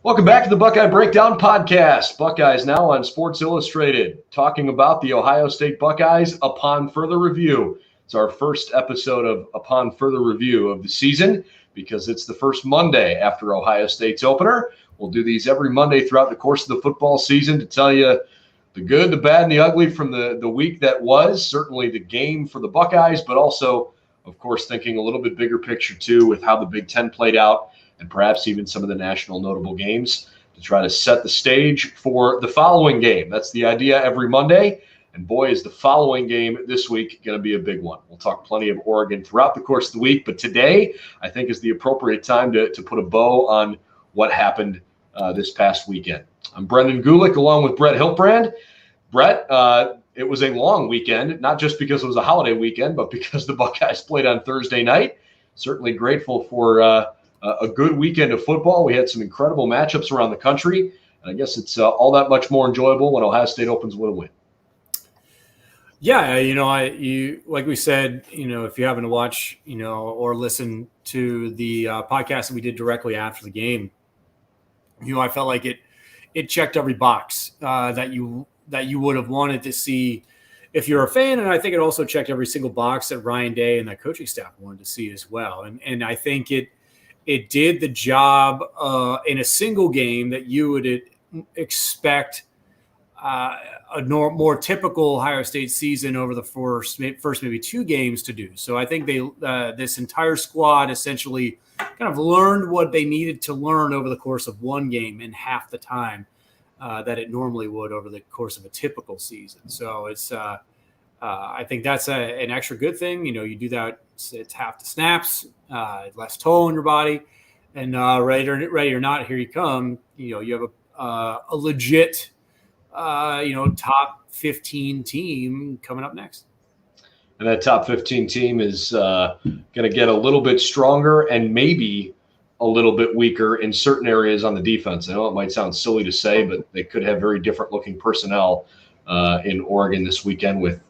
Welcome back to the Buckeye Breakdown podcast. Buckeyes Now on Sports Illustrated, talking about the Ohio State Buckeyes upon further review. It's our first episode of Upon Further Review of the season because it's the first Monday after Ohio State's opener. We'll do these every Monday throughout the course of the football season to tell you the good, the bad, and the ugly from the week that was. Certainly the game for the Buckeyes, but also, of course, thinking a little bit bigger picture too with how the Big Ten played out and perhaps even some of the national notable games to try to set the stage for the following game. That's the idea every Monday. And boy, is the following game this week going to be a big one. We'll talk plenty of Oregon throughout the course of the week, but today I think is the appropriate time to put a bow on what happened this past weekend. I'm Brendan Gulick along with Brett Hiltbrand. Brett, it was a long weekend, not just because it was a holiday weekend, but because the Buckeyes played on Thursday night. Certainly grateful for a good weekend of football. We had some incredible matchups around the country. And I guess it's all that much more enjoyable when Ohio State opens with a win. Yeah, you like we said, if you happen to watch, or listen to the podcast that we did directly after the game, I felt like it checked every box that you would have wanted to see if you're a fan. And I think it also checked every single box that Ryan Day and that coaching staff wanted to see as well. And I think it did the job in a single game that you would expect a more typical Ohio State season over the first maybe two games to do. So I think this entire squad essentially kind of learned what they needed to learn over the course of one game in half the time that it normally would over the course of a typical season. So it's I think that's an extra good thing. You do that, it's half the snaps, less toll on your body, and ready or not, here you come. You have a legit, top 15 team coming up next. And that top 15 team is going to get a little bit stronger and maybe a little bit weaker in certain areas on the defense. I know it might sound silly to say, but they could have very different looking personnel in Oregon this weekend with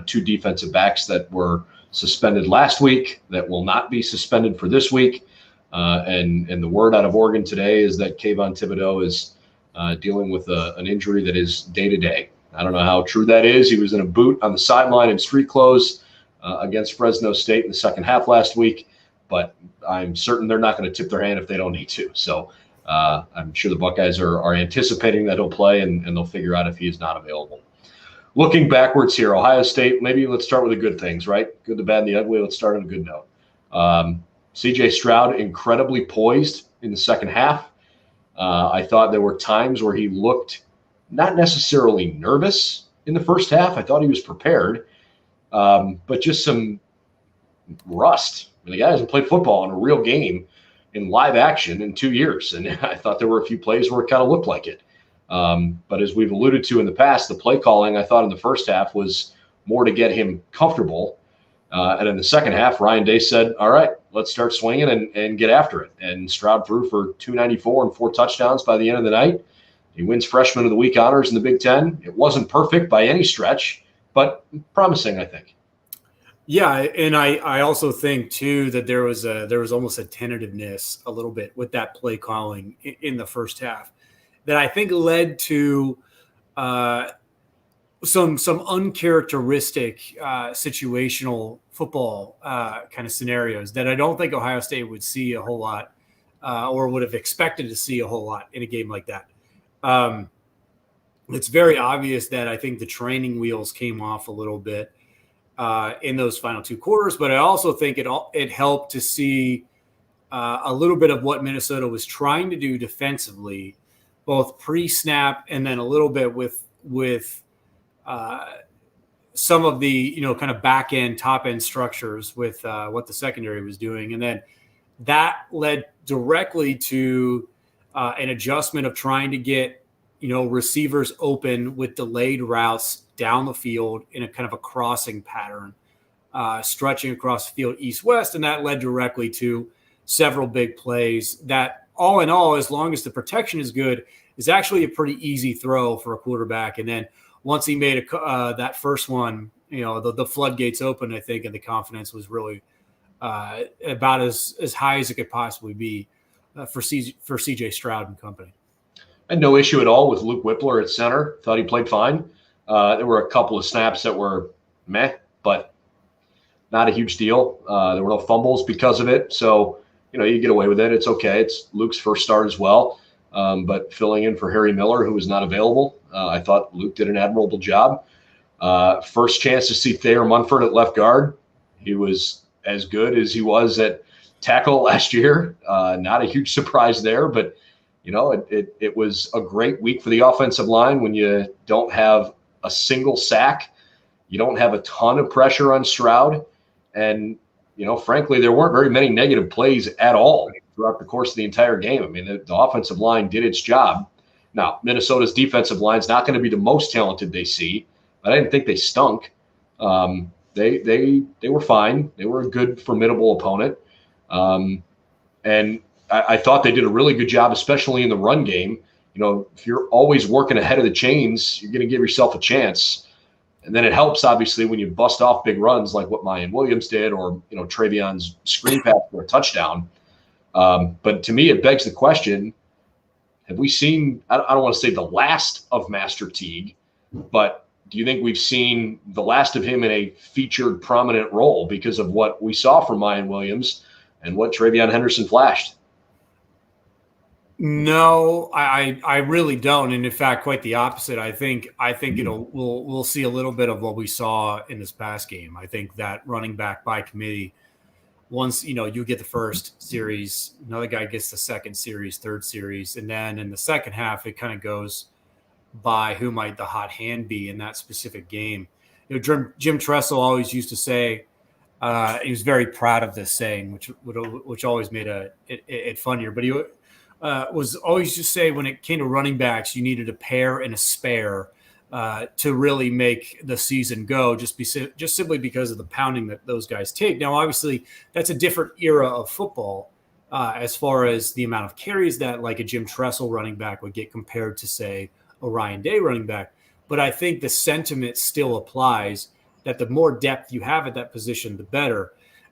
two defensive backs that were suspended last week that will not be suspended for this week. And the word out of Oregon today is that Kayvon Thibodeau is dealing with an injury that is day-to-day. I don't know how true that is. He was in a boot on the sideline in street clothes against Fresno State in the second half last week, but I'm certain they're not going to tip their hand if they don't need to. So I'm sure the Buckeyes are anticipating that he'll play, and they'll figure out if he is not available. Looking backwards here, Ohio State, maybe let's start with the good things, right? Good, the bad, and the ugly. Let's start on a good note. C.J. Stroud, incredibly poised in the second half. I thought there were times where he looked not necessarily nervous in the first half. I thought he was prepared, but just some rust. I mean, the guy hasn't played football in a real game in live action in 2 years, and I thought there were a few plays where it kind of looked like it. But as we've alluded to in the past, the play calling I thought in the first half was more to get him comfortable. And in the second half, Ryan Day said, all right, let's start swinging and get after it. And Stroud threw for 294 and 4 touchdowns by the end of the night. He wins Freshman of the Week honors in the Big Ten. It wasn't perfect by any stretch, but promising, I think. Yeah, and I also think too that there was almost a tentativeness a little bit with that play calling in the first half that I think led to some uncharacteristic situational football kind of scenarios that I don't think Ohio State would see a whole lot or would have expected to see a whole lot in a game like that. It's very obvious that I think the training wheels came off a little bit in those final two quarters, but I also think it helped to see a little bit of what Minnesota was trying to do defensively, both pre-snap and then a little bit with some of the kind of back end, top end structures with what the secondary was doing, and then that led directly to an adjustment of trying to get receivers open with delayed routes down the field in a kind of a crossing pattern, stretching across the field east-west, and that led directly to several big plays that, all in all, as long as the protection is good, is actually a pretty easy throw for a quarterback. And then once he made that first one, the floodgates opened, I think, and the confidence was really about as high as it could possibly be for CJ Stroud and company. And no issue at all with Luke Whippler at center. Thought he played fine. There were a couple of snaps that were meh, but not a huge deal. There were no fumbles because of it. So, you get away with it. It's okay. It's Luke's first start as well. But filling in for Harry Miller, who was not available, I thought Luke did an admirable job. First chance to see Thayer Munford at left guard. He was as good as he was at tackle last year. Not a huge surprise there, but it was a great week for the offensive line when you don't have a single sack. You don't have a ton of pressure on Stroud. And, frankly, there weren't very many negative plays at all throughout the course of the entire game. I mean, the offensive line did its job. Now, Minnesota's defensive line is not going to be the most talented they see, but I didn't think they stunk. They were fine. They were a good, formidable opponent. And I thought they did a really good job, especially in the run game. If you're always working ahead of the chains, you're going to give yourself a chance. And then it helps, obviously, when you bust off big runs like what Mayan Williams did or, Travion's screen pass for a touchdown. But to me, it begs the question, have we seen – I don't want to say the last of Master Teague, but do you think we've seen the last of him in a featured prominent role because of what we saw from Mayan Williams and what Travion Henderson flashed? No, I really don't, and in fact, quite the opposite. I think we'll see a little bit of what we saw in this past game. I think that running back by committee, once you get the first series, another guy gets the second series, third series, and then in the second half, it kind of goes by who might the hot hand be in that specific game. Jim Tressel always used to say, he was very proud of this saying, which always made it funnier, but he was always just say when it came to running backs, you needed a pair and a spare to really make the season go, just simply because of the pounding that those guys take. Now, obviously, that's a different era of football as far as the amount of carries that like a Jim Tressel running back would get compared to, say, a Ryan Day running back. But I think the sentiment still applies that the more depth you have at that position, the better.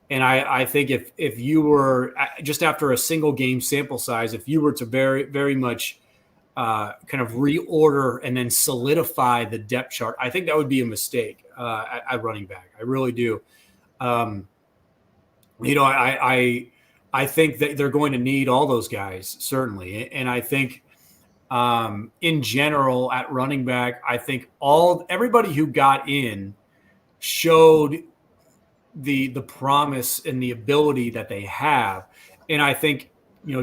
And I think if you were just after a single game sample size, if you were to very, very much kind of reorder and then solidify the depth chart, I think that would be a mistake at running back. I really do. I think that they're going to need all those guys, certainly. And I think in general at running back, I think everybody who got in showed the promise and the ability that they have. And I think,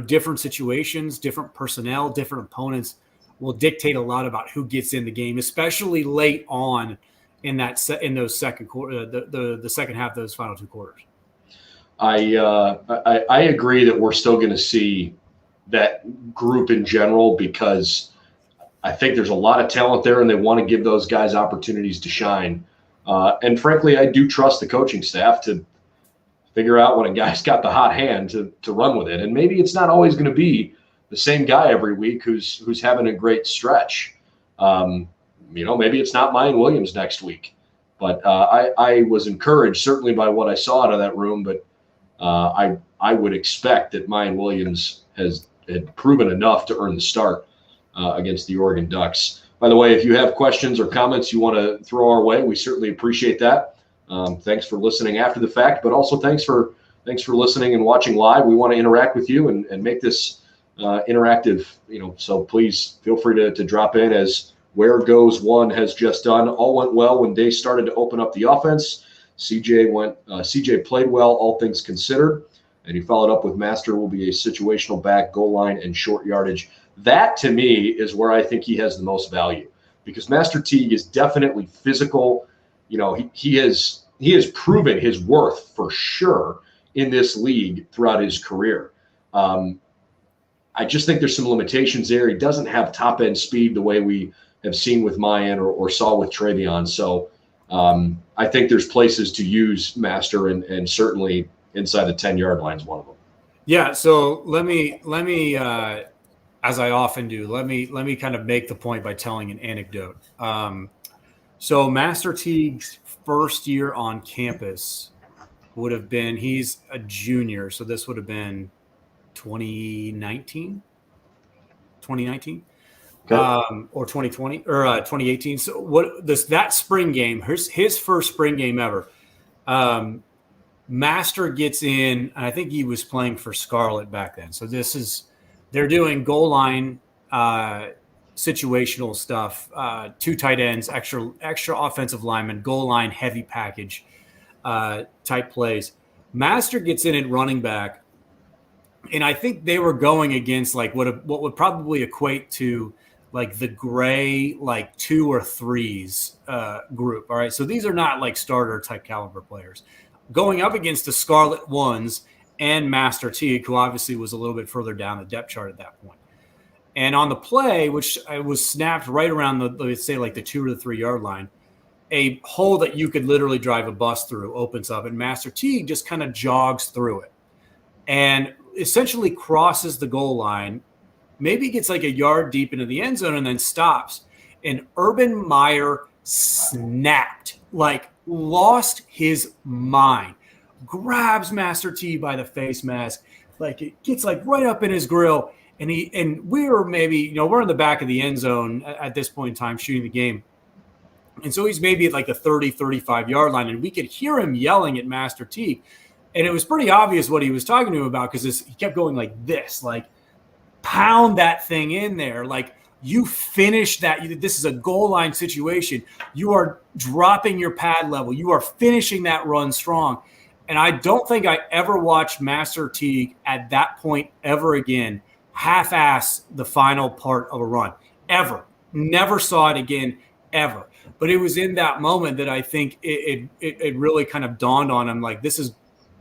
different situations, different personnel, different opponents will dictate a lot about who gets in the game, especially late on in those second quarter, the second half of those final two quarters. I agree that we're still going to see that group in general because I think there's a lot of talent there and they want to give those guys opportunities to shine. And frankly, I do trust the coaching staff to figure out when a guy's got the hot hand to run with it. And maybe it's not always going to be the same guy every week who's having a great stretch. Maybe it's not Mayan Williams next week. But I was encouraged certainly by what I saw out of that room. But I would expect that Mayan Williams had proven enough to earn the start against the Oregon Ducks. By the way, if you have questions or comments you want to throw our way, we certainly appreciate that. Thanks for listening after the fact, but also thanks for listening and watching live. We want to interact with you and make this interactive. So please feel free to drop in as Where Goes One has just done. All went well when Day started to open up the offense. CJ played well, all things considered, and he followed up with Master will be a situational back, goal line, and short yardage. That, to me, is where I think he has the most value because Master Teague is definitely physical. He has proven his worth for sure in this league throughout his career. I just think there's some limitations there. He doesn't have top-end speed the way we have seen with Mayan or saw with Travion. So I think there's places to use Master and certainly inside the 10-yard line is one of them. Yeah, so let me as I often do, let me kind of make the point by telling an anecdote. So Master Teague's first year on campus would have been, he's a junior, so this would have been 2019, Okay. or 2020 or 2018. So that spring game, his first spring game ever. Master gets in, and I think he was playing for Scarlet back then. So they're doing goal line situational stuff, 2 tight ends, extra offensive linemen, goal line heavy package type plays. Master gets in at running back, and I think they were going against like what would probably equate to like the gray like 2 or 3s group. All right, so these are not like starter type caliber players going up against the Scarlet Ones and Master Teague, who obviously was a little bit further down the depth chart at that point. And on the play, which was snapped right around let's say like the 2 or the 3 yard line, a hole that you could literally drive a bus through opens up, and Master Teague just kind of jogs through it and essentially crosses the goal line, maybe gets like a yard deep into the end zone and then stops. And Urban Meyer snapped, like lost his mind, grabs Master T by the face mask, like it gets like right up in his grill. And we were maybe, we're in the back of the end zone at this point in time shooting the game. And so he's maybe at like the 30, 35 yard line, and we could hear him yelling at Master T. And it was pretty obvious what he was talking to him about, because he kept going like this, like pound that thing in there. Like, you finish that. This is a goal line situation. You are dropping your pad level. You are finishing that run strong. And I don't think I ever watched Master Teague at that point ever again half-ass the final part of a run. Ever. Never saw it again, ever. But it was in that moment that I think it really kind of dawned on him, like, this is,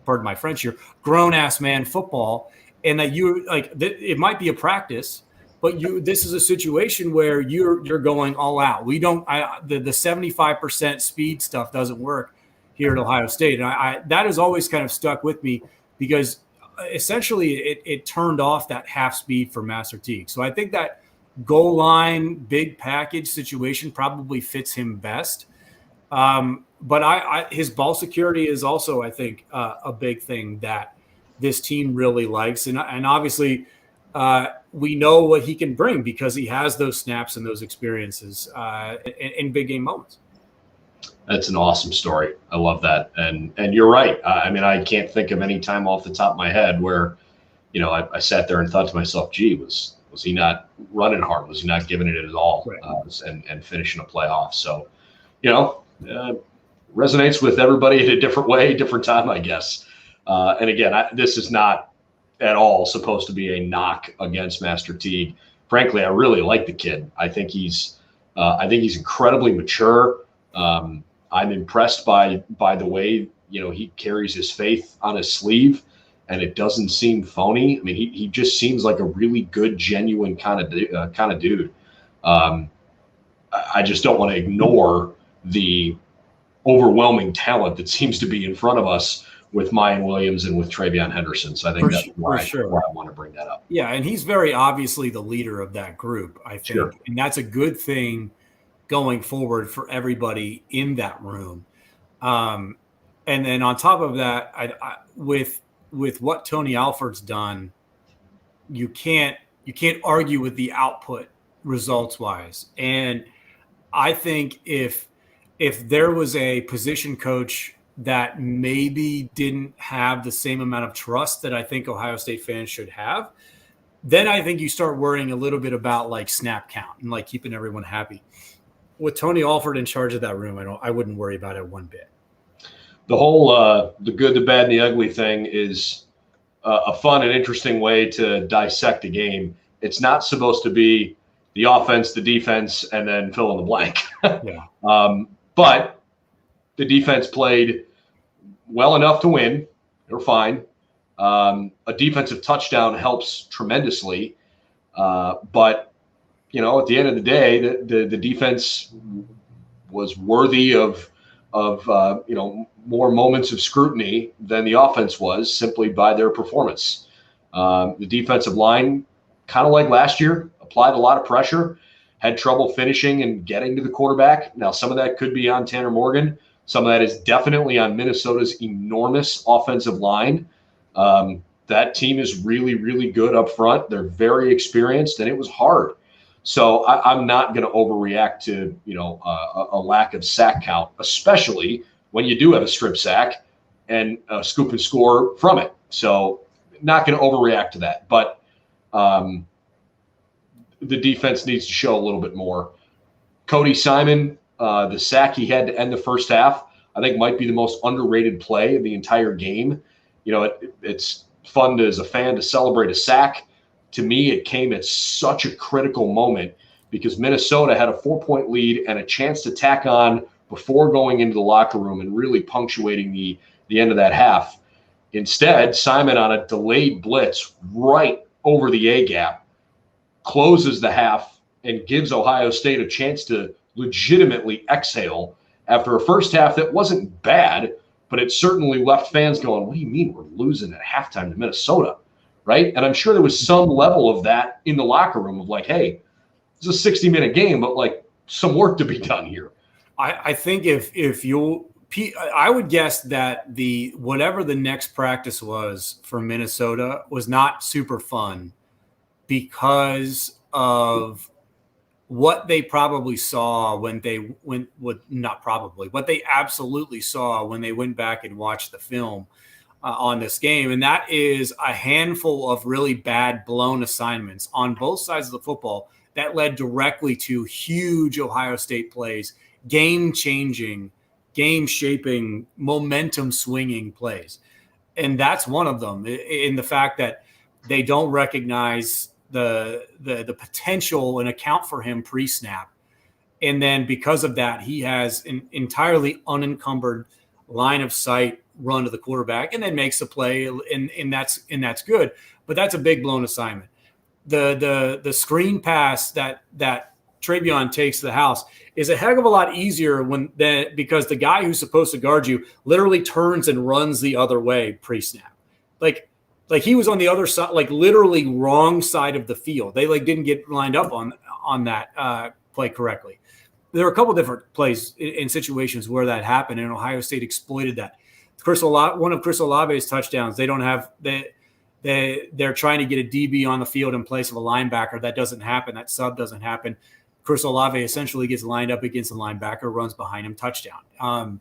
pardon my French here, grown-ass man football. And that you, like, it might be a practice, but this is a situation where you're going all out. We don't the 75% speed stuff doesn't work here at Ohio State, and that has always kind of stuck with me, because essentially it turned off that half speed for Master Teague. So I think that goal line big package situation probably fits him best. But his ball security is also, I think, a big thing that this team really likes, and obviously. We know what he can bring because he has those snaps and those experiences in big game moments. That's an awesome story. I love that. And you're right. I mean, I can't think of any time off the top of my head where, I sat there and thought to myself, gee, was he not running hard? Was he not giving it his all? Right. And finishing a playoff? So, resonates with everybody in a different way, different time, I guess. And again, this is not at all supposed to be a knock against Master Teague. Frankly, I really like the kid. I think he's incredibly mature. I'm impressed by the way, he carries his faith on his sleeve, and it doesn't seem phony. I mean, he just seems like a really good, genuine kind of dude. I just don't want to ignore the overwhelming talent that seems to be in front of us with Mayan Williams and with Travion Henderson. So I think that's why I want to bring that up. Yeah, and he's very obviously the leader of that group, I think. Sure. And that's a good thing going forward for everybody in that room. And then on top of that, with what Tony Alford's done, you can't argue with the output results-wise. And I think if there was a position coach that maybe didn't have the same amount of trust that I think Ohio State fans should have, then I think you start worrying a little bit about like snap count and like keeping everyone happy. With Tony Alford in charge of that room, I wouldn't worry about it one bit. The whole the good, the bad, and the ugly thing is a fun and interesting way to dissect a game. It's not supposed to be the offense, the defense, and then fill in the blank. Yeah. But the defense played well enough to win. They're fine. A defensive touchdown helps tremendously. But, at the end of the day, the defense was worthy of more moments of scrutiny than the offense was, simply by their performance. The defensive line, kind of like last year, applied a lot of pressure, had trouble finishing and getting to the quarterback. Now, some of that could be on Tanner Morgan. Some of that is definitely on Minnesota's enormous offensive line. that team is really, really good up front. They're very experienced, and it was hard. So I'm not going to overreact to, a lack of sack count, especially when you do have a strip sack and a scoop and score from it. So not going to overreact to that. But the defense needs to show a little bit more. Cody Simon, the sack he had to end the first half, I think might be the most underrated play of the entire game. It's fun as a fan to celebrate a sack. To me, it came at such a critical moment because Minnesota had a 4-point lead and a chance to tack on before going into the locker room and really punctuating the end of that half. Instead, Simon, on a delayed blitz right over the A-gap, closes the half and gives Ohio State a chance to legitimately exhale after a first half that wasn't bad, but it certainly left fans going, what do you mean we're losing at halftime to Minnesota? Right? And I'm sure there was some level of that in the locker room of like, hey, it's a 60-minute game, but like some work to be done here. I think I would guess that whatever the next practice was for Minnesota was not super fun because of what they probably saw what they absolutely saw when they went back and watched the film on this game. And that is a handful of really bad blown assignments on both sides of the football that led directly to huge Ohio State plays, game-changing, game-shaping, momentum-swinging plays. And that's one of them, in the fact that they don't recognize the potential and account for him pre-snap. And then because of that, he has an entirely unencumbered line of sight run to the quarterback and then makes a play, and that's good. But that's a big blown assignment. The screen pass that Travion takes to the house is a heck of a lot easier because the guy who's supposed to guard you literally turns and runs the other way pre-snap. Like he was on the other side, like literally wrong side of the field. They didn't get lined up on that play correctly. There were a couple different plays in situations where that happened, and Ohio State exploited that. One of Chris Olave's touchdowns, they're trying to get a DB on the field in place of a linebacker. That doesn't happen. That sub doesn't happen. Chris Olave essentially gets lined up against the linebacker, runs behind him, touchdown.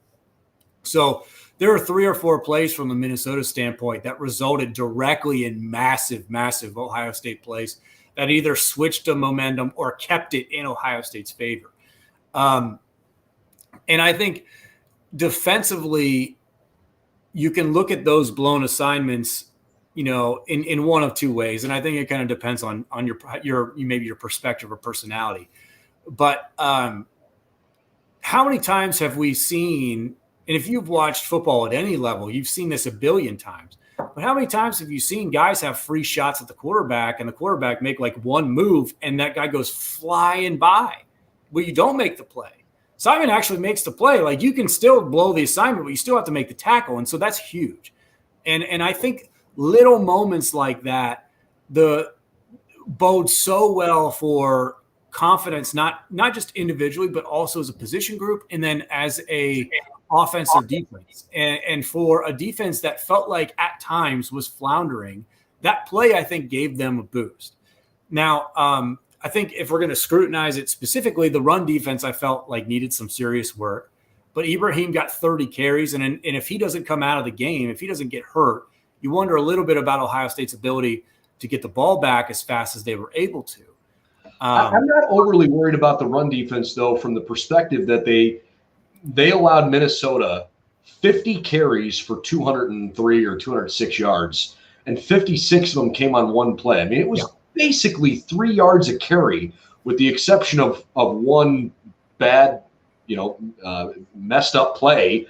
So there are 3 or 4 plays from the Minnesota standpoint that resulted directly in massive, massive Ohio State plays that either switched the momentum or kept it in Ohio State's favor. And I think defensively, you can look at those blown assignments, in one of 2 ways. And I think it kind of depends on your maybe your perspective or personality. But how many times have we seen, and if you've watched football at any level, you've seen this a billion times, but how many times have you seen guys have free shots at the quarterback and the quarterback make like one move and that guy goes flying by? Well, you don't make the play. Simon actually makes the play. Like, you can still blow the assignment, but you still have to make the tackle. And so that's huge. And I think little moments like that bode so well for confidence, not just individually, but also as a position group and then as a offensive defense. And for a defense that felt like at times was floundering, that play, I think, gave them a boost. Now, I think if we're going to scrutinize it specifically, the run defense I felt like needed some serious work. But Ibrahim got 30 carries, and if he doesn't come out of the game, if he doesn't get hurt, you wonder a little bit about Ohio State's ability to get the ball back as fast as they were able to. I'm not overly worried about the run defense, though, from the perspective that they allowed Minnesota 50 carries for 203 or 206 yards, and 56 of them came on one play. I mean, it was basically 3 yards a carry, with the exception of one bad, messed up play.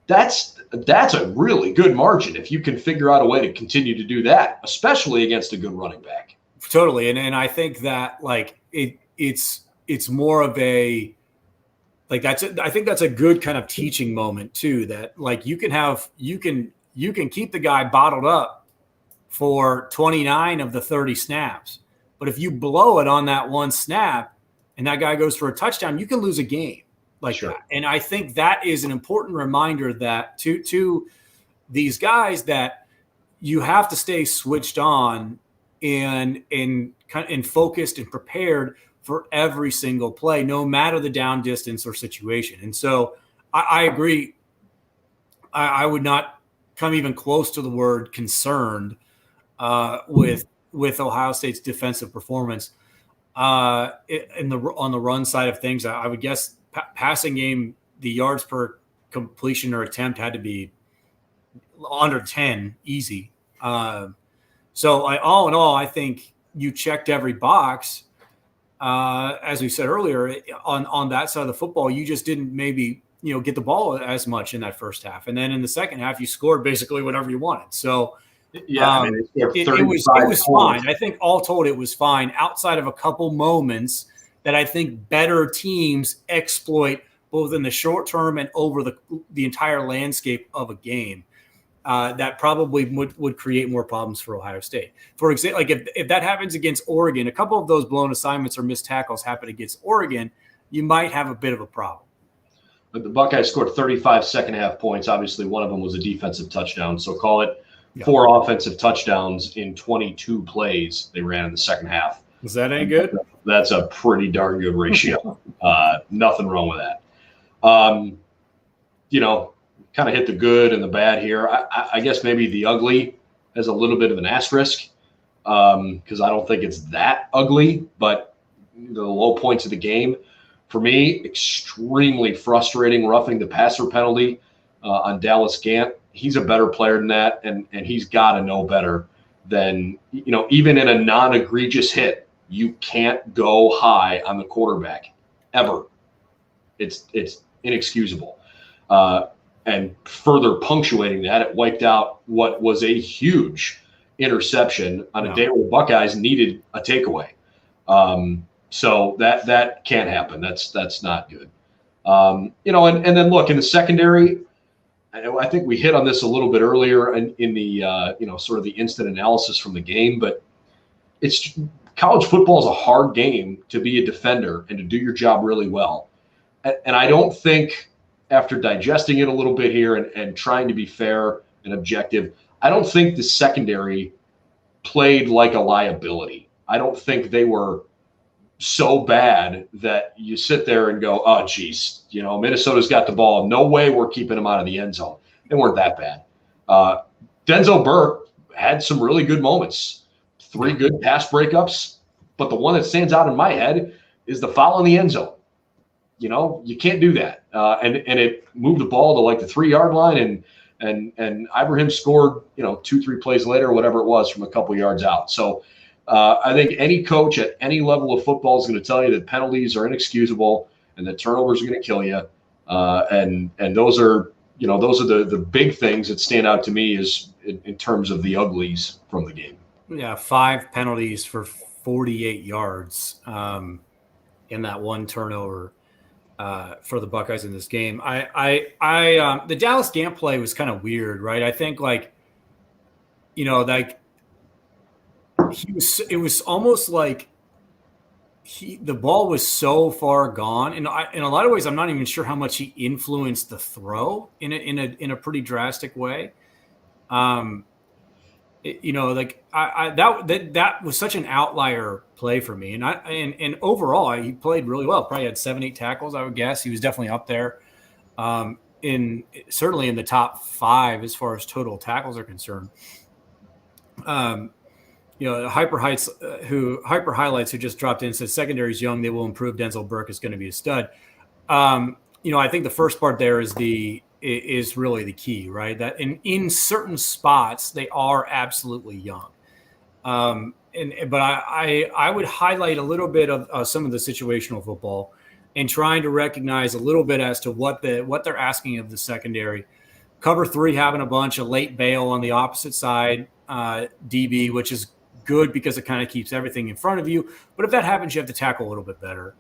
That's a really good margin if you can figure out a way to continue to do that, especially against a good running back. Totally, and I think that it's more of a I think that's a good kind of teaching moment too. That you can keep the guy bottled up for 29 of the 30 snaps. But if you blow it on that one snap and that guy goes for a touchdown, you can lose a game that. And I think that is an important reminder that to these guys that you have to stay switched on and focused and prepared for every single play, no matter the down distance or situation. And so I agree. I would not come even close to the word concerned with Ohio State's defensive performance on the run side of things. I would guess passing game, the yards per completion or attempt had to be under 10 easy. So all in all, I think you checked every box. As we said earlier, on that side of the football, you just didn't maybe get the ball as much in that first half, and then in the second half, you scored basically whatever you wanted. So yeah, it was fine. I think all told, it was fine outside of a couple moments that I think better teams exploit both in the short term and over the entire landscape of a game. That probably would create more problems for Ohio State. For example, like if that happens against Oregon, a couple of those blown assignments or missed tackles happen against Oregon, you might have a bit of a problem. But the Buckeyes scored 35 second-half points. Obviously, one of them was a defensive touchdown. So call it 4 offensive touchdowns in 22 plays they ran in the second half. Is that any good? That's a pretty darn good ratio. Nothing wrong with that. Kind of hit the good and the bad here. I guess maybe the ugly has a little bit of an asterisk because I don't think it's that ugly, but the low points of the game, for me, extremely frustrating roughing the passer penalty on Dallas Gant. He's a better player than that, and he's got to know better than, even in a non-egregious hit, you can't go high on the quarterback ever. It's inexcusable. And further punctuating that, it wiped out what was a huge interception on a day where Buckeyes needed a takeaway. So that can't happen. That's not good. And then look, in the secondary, I think we hit on this a little bit earlier in the sort of the instant analysis from the game, but it's college football is a hard game to be a defender and to do your job really well. And I don't think, after digesting it a little bit here and trying to be fair and objective, I don't think the secondary played like a liability. I don't think they were so bad that you sit there and go, oh, geez, Minnesota's got the ball. No way we're keeping them out of the end zone. They weren't that bad. Denzel Burke had some really good moments, 3 good pass breakups, but the one that stands out in my head is the foul in the end zone. You can't do that. And it moved the ball to like the 3-yard line, and Ibrahim scored, 2-3 plays later, whatever it was, from a couple yards out. So I think any coach at any level of football is going to tell you that penalties are inexcusable and that turnovers are going to kill you. And those are the big things that stand out to me is in terms of the uglies from the game. Yeah, 5 penalties for 48 yards in that one turnover. For the Buckeyes in this game. The Dallas Gant play was kind of weird, right? I think it was almost like the ball was so far gone. And in a lot of ways, I'm not even sure how much he influenced the throw in a pretty drastic way. That was such an outlier play for me, and overall he played really well. Probably had 7-8 tackles, I would guess. He was definitely up there, certainly in the top 5 as far as total tackles are concerned. Hyper highlights who just dropped in says secondary's young, they will improve. Denzel Burke is going to be a stud. I think the first part there is really the key, right? That in certain spots they are absolutely young. But I would highlight a little bit of some of the situational football and trying to recognize a little bit as to what they're asking of the secondary. Cover 3 having a bunch of late bail on the opposite side, DB, which is good because it kind of keeps everything in front of you. But if that happens, you have to tackle a little bit better.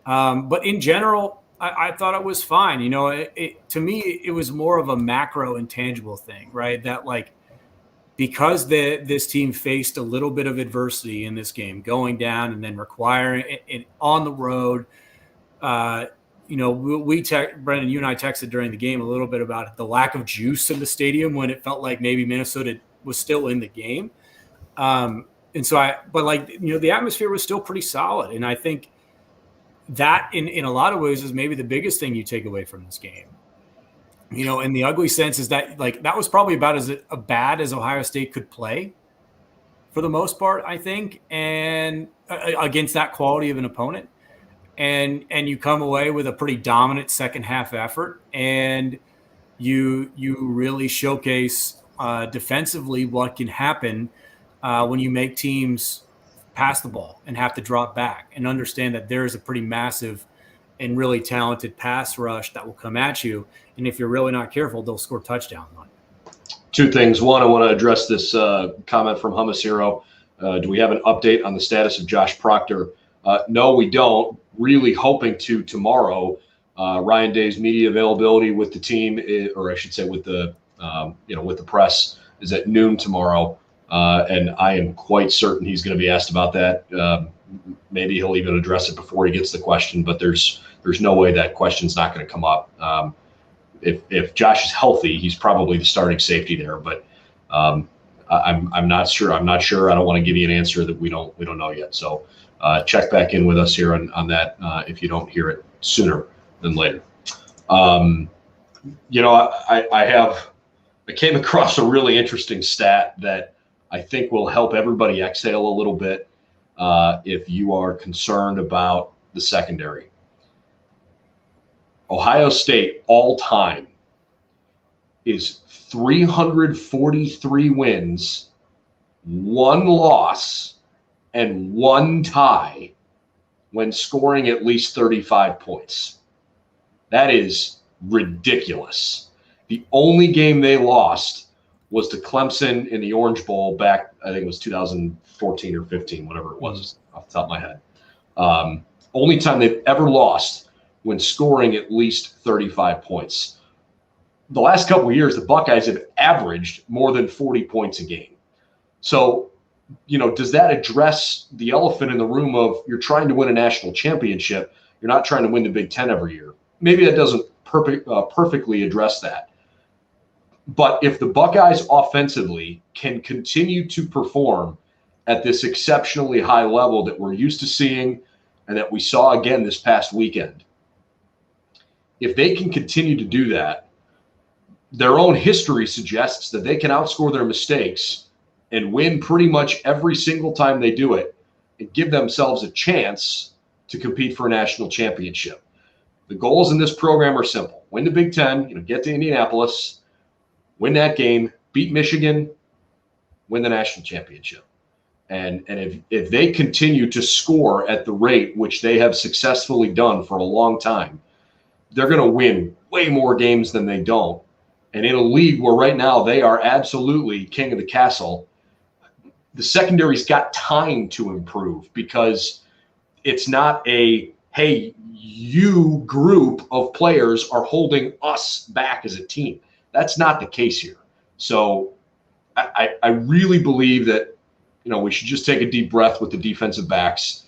But in general, I thought it was fine. To me, it was more of a macro intangible thing, right? That because this team faced a little bit of adversity in this game, going down and then requiring it on the road. Brendan, you and I texted during the game a little bit about the lack of juice in the stadium when it felt like maybe Minnesota was still in the game. But the atmosphere was still pretty solid. And I think that in a lot of ways is maybe the biggest thing you take away from this game. In the ugly sense is that that was probably about as bad as Ohio State could play for the most part, I think, and against that quality of an opponent. And you come away with a pretty dominant second half effort, and you really showcase defensively what can happen when you make teams pass the ball and have to drop back, and understand that there is a pretty massive and really talented pass rush that will come at you. And if you're really not careful, they'll score touchdowns on you. Two things. One, I want to address this comment from Hummus Hero. Do we have an update on the status of Josh Proctor? No, we don't. Really hoping to tomorrow. Ryan Day's media availability with the team, or I should say with the with the press, is at noon tomorrow. And I am quite certain he's going to be asked about that. Maybe he'll even address it before he gets the question, but there's no way that question's not going to come up. If Josh is healthy, he's probably the starting safety there, but I'm not sure. I'm not sure. I don't want to give you an answer that we don't know yet. So check back in with us here on that if you don't hear it sooner than later. I came across a really interesting stat that I think will help everybody exhale a little bit if you are concerned about the secondary. Ohio State all time is 343 wins, 1 loss, and 1 tie when scoring at least 35 points. That is ridiculous. The only game they lost was to Clemson in the Orange Bowl back, I think it was 2014 or 15, whatever it was, off the top of my head. Only time they've ever lost when scoring at least 35 points. The last couple of years, the Buckeyes have averaged more than 40 points a game. So, does that address the elephant in the room of you're trying to win a national championship? You're not trying to win the Big Ten every year. Maybe that doesn't perfectly address that. But if the Buckeyes offensively can continue to perform at this exceptionally high level that we're used to seeing and that we saw again this past weekend, if they can continue to do that, their own history suggests that they can outscore their mistakes and win pretty much every single time they do it and give themselves a chance to compete for a national championship. The goals in this program are simple. Win the Big Ten, get to Indianapolis, win that game, beat Michigan, win the national championship. And if they continue to score at the rate which they have successfully done for a long time, they're going to win way more games than they don't. And in a league where right now they are absolutely king of the castle, the secondary's got time to improve, because it's not a, hey, you group of players are holding us back as a team. That's not the case here. So I really believe that, we should just take a deep breath with the defensive backs,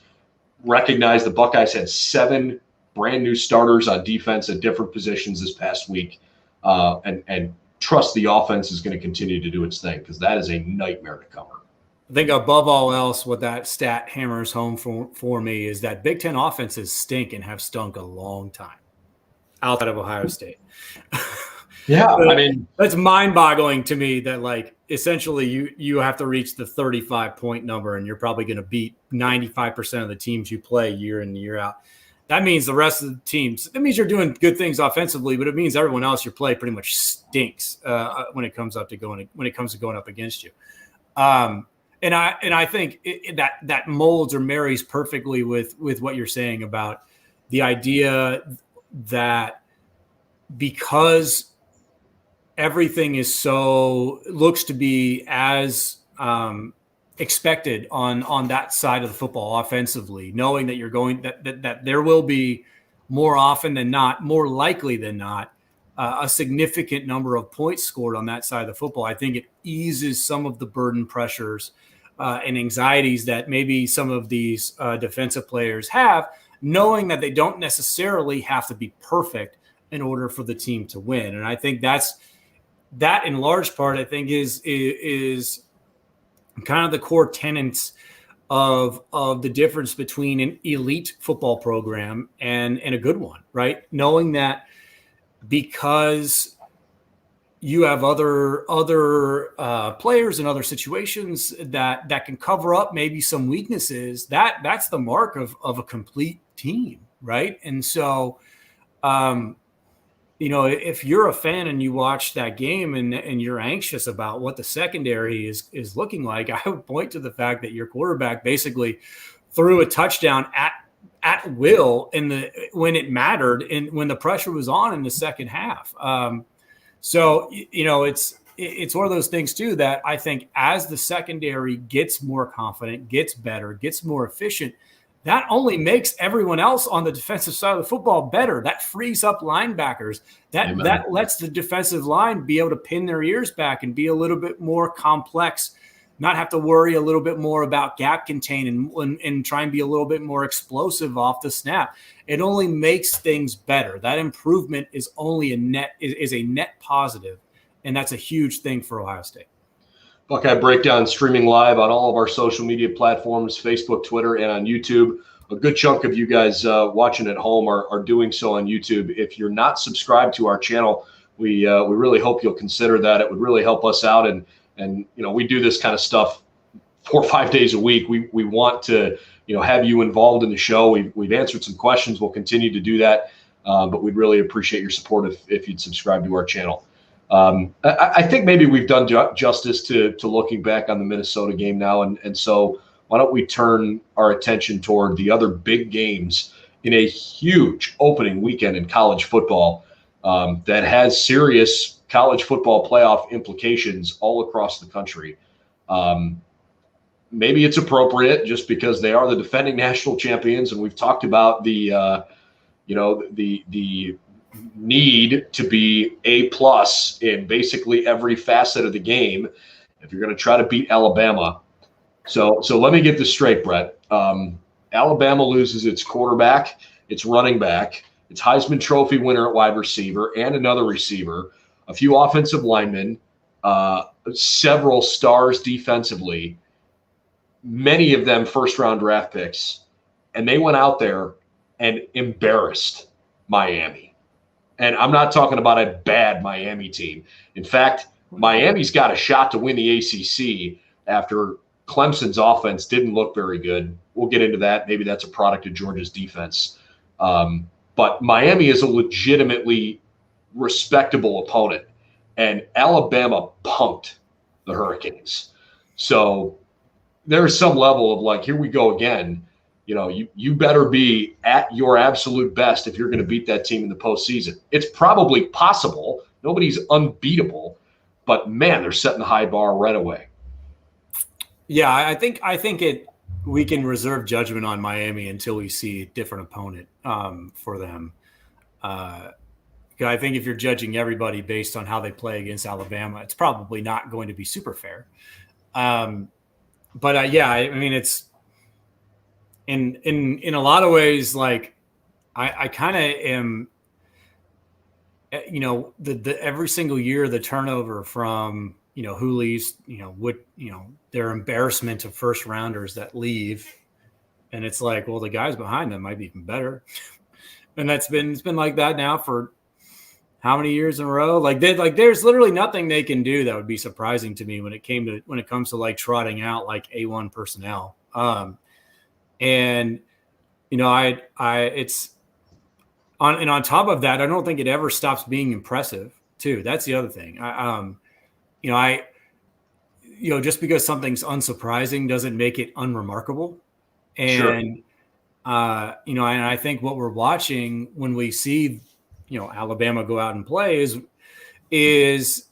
recognize the Buckeyes had 7 brand new starters on defense at different positions this past week, and trust the offense is going to continue to do its thing, because that is a nightmare to cover. I think above all else, what that stat hammers home for me is that Big Ten offenses stink and have stunk a long time outside of Ohio State. Yeah, that's mind-boggling to me that essentially you have to reach the 35-point number, and you're probably going to beat 95% of the teams you play year in and year out. That means the rest of the teams, that means you're doing good things offensively, but it means everyone else you play pretty much stinks when it comes to going up against you. And I think that molds or marries perfectly with what you're saying about the idea that because everything looks to be as expected on that side of the football offensively, knowing that that there will be more often than not, more likely than not, a significant number of points scored on that side of the football. I think it eases some of the burden pressures and anxieties that maybe some of these defensive players have, knowing that they don't necessarily have to be perfect in order for the team to win. And I think that's that in large part, I think is kind of the core tenets of the difference between an elite football program and a good one, right? Knowing that because you have other players and other situations that can cover up maybe some weaknesses, that's the mark of a complete team, right? And so, if you're a fan and you watch that game and you're anxious about what the secondary is looking like, I would point to the fact that your quarterback basically threw a touchdown at will when it mattered and when the pressure was on in the second half. So it's one of those things too that I think as the secondary gets more confident, gets better, gets more efficient, that only makes everyone else on the defensive side of the football better. That frees up linebackers. That lets the defensive line be able to pin their ears back and be a little bit more complex, not have to worry a little bit more about gap contain and try and be a little bit more explosive off the snap. It only makes things better. That improvement is only a net positive, and that's a huge thing for Ohio State. Buckeye Breakdown streaming live on all of our social media platforms, Facebook, Twitter, and on YouTube. A good chunk of you guys watching at home are doing so on YouTube. If you're not subscribed to our channel, we really hope you'll consider that. It would really help us out. And we do this kind of stuff 4 or 5 days a week. We want to have you involved in the show. We've answered some questions. We'll continue to do that. But we'd really appreciate your support if you'd subscribe to our channel. I think maybe we've done justice to looking back on the Minnesota game now. And so why don't we turn our attention toward the other big games in a huge opening weekend in college football that has serious college football playoff implications all across the country. Maybe it's appropriate just because they are the defending national champions. And we've talked about the need to be A+ in basically every facet of the game if you're going to try to beat Alabama. So let me get this straight, Brett. Alabama loses its quarterback, its running back, its Heisman Trophy winner at wide receiver, and another receiver, a few offensive linemen, several stars defensively, many of them first-round draft picks, and they went out there and embarrassed Miami. And I'm not talking about a bad Miami team. In fact, Miami's got a shot to win the ACC after Clemson's offense didn't look very good. We'll get into that. Maybe that's a product of Georgia's defense. But Miami is a legitimately respectable opponent. And Alabama punked the Hurricanes. So there's some level of like, here we go again. You better be at your absolute best if you're going to beat that team in the postseason. It's probably possible. Nobody's unbeatable, but man, they're setting the high bar right away. Yeah, I think we can reserve judgment on Miami until we see a different opponent for them. I think if you're judging everybody based on how they play against Alabama, it's probably not going to be super fair. It's in a lot of ways, like I kind of am, every single year the turnover from who leaves, their embarrassment of first rounders that leave, and it's like, well, the guys behind them might be even better, and it's been like that now for how many years in a row? There's literally nothing they can do that would be surprising to me when it comes to like trotting out like A1 personnel. And it's on top of that, I don't think it ever stops being impressive too. That's the other thing. Just because something's unsurprising doesn't make it unremarkable. And, and I think what we're watching when we see, Alabama go out and play is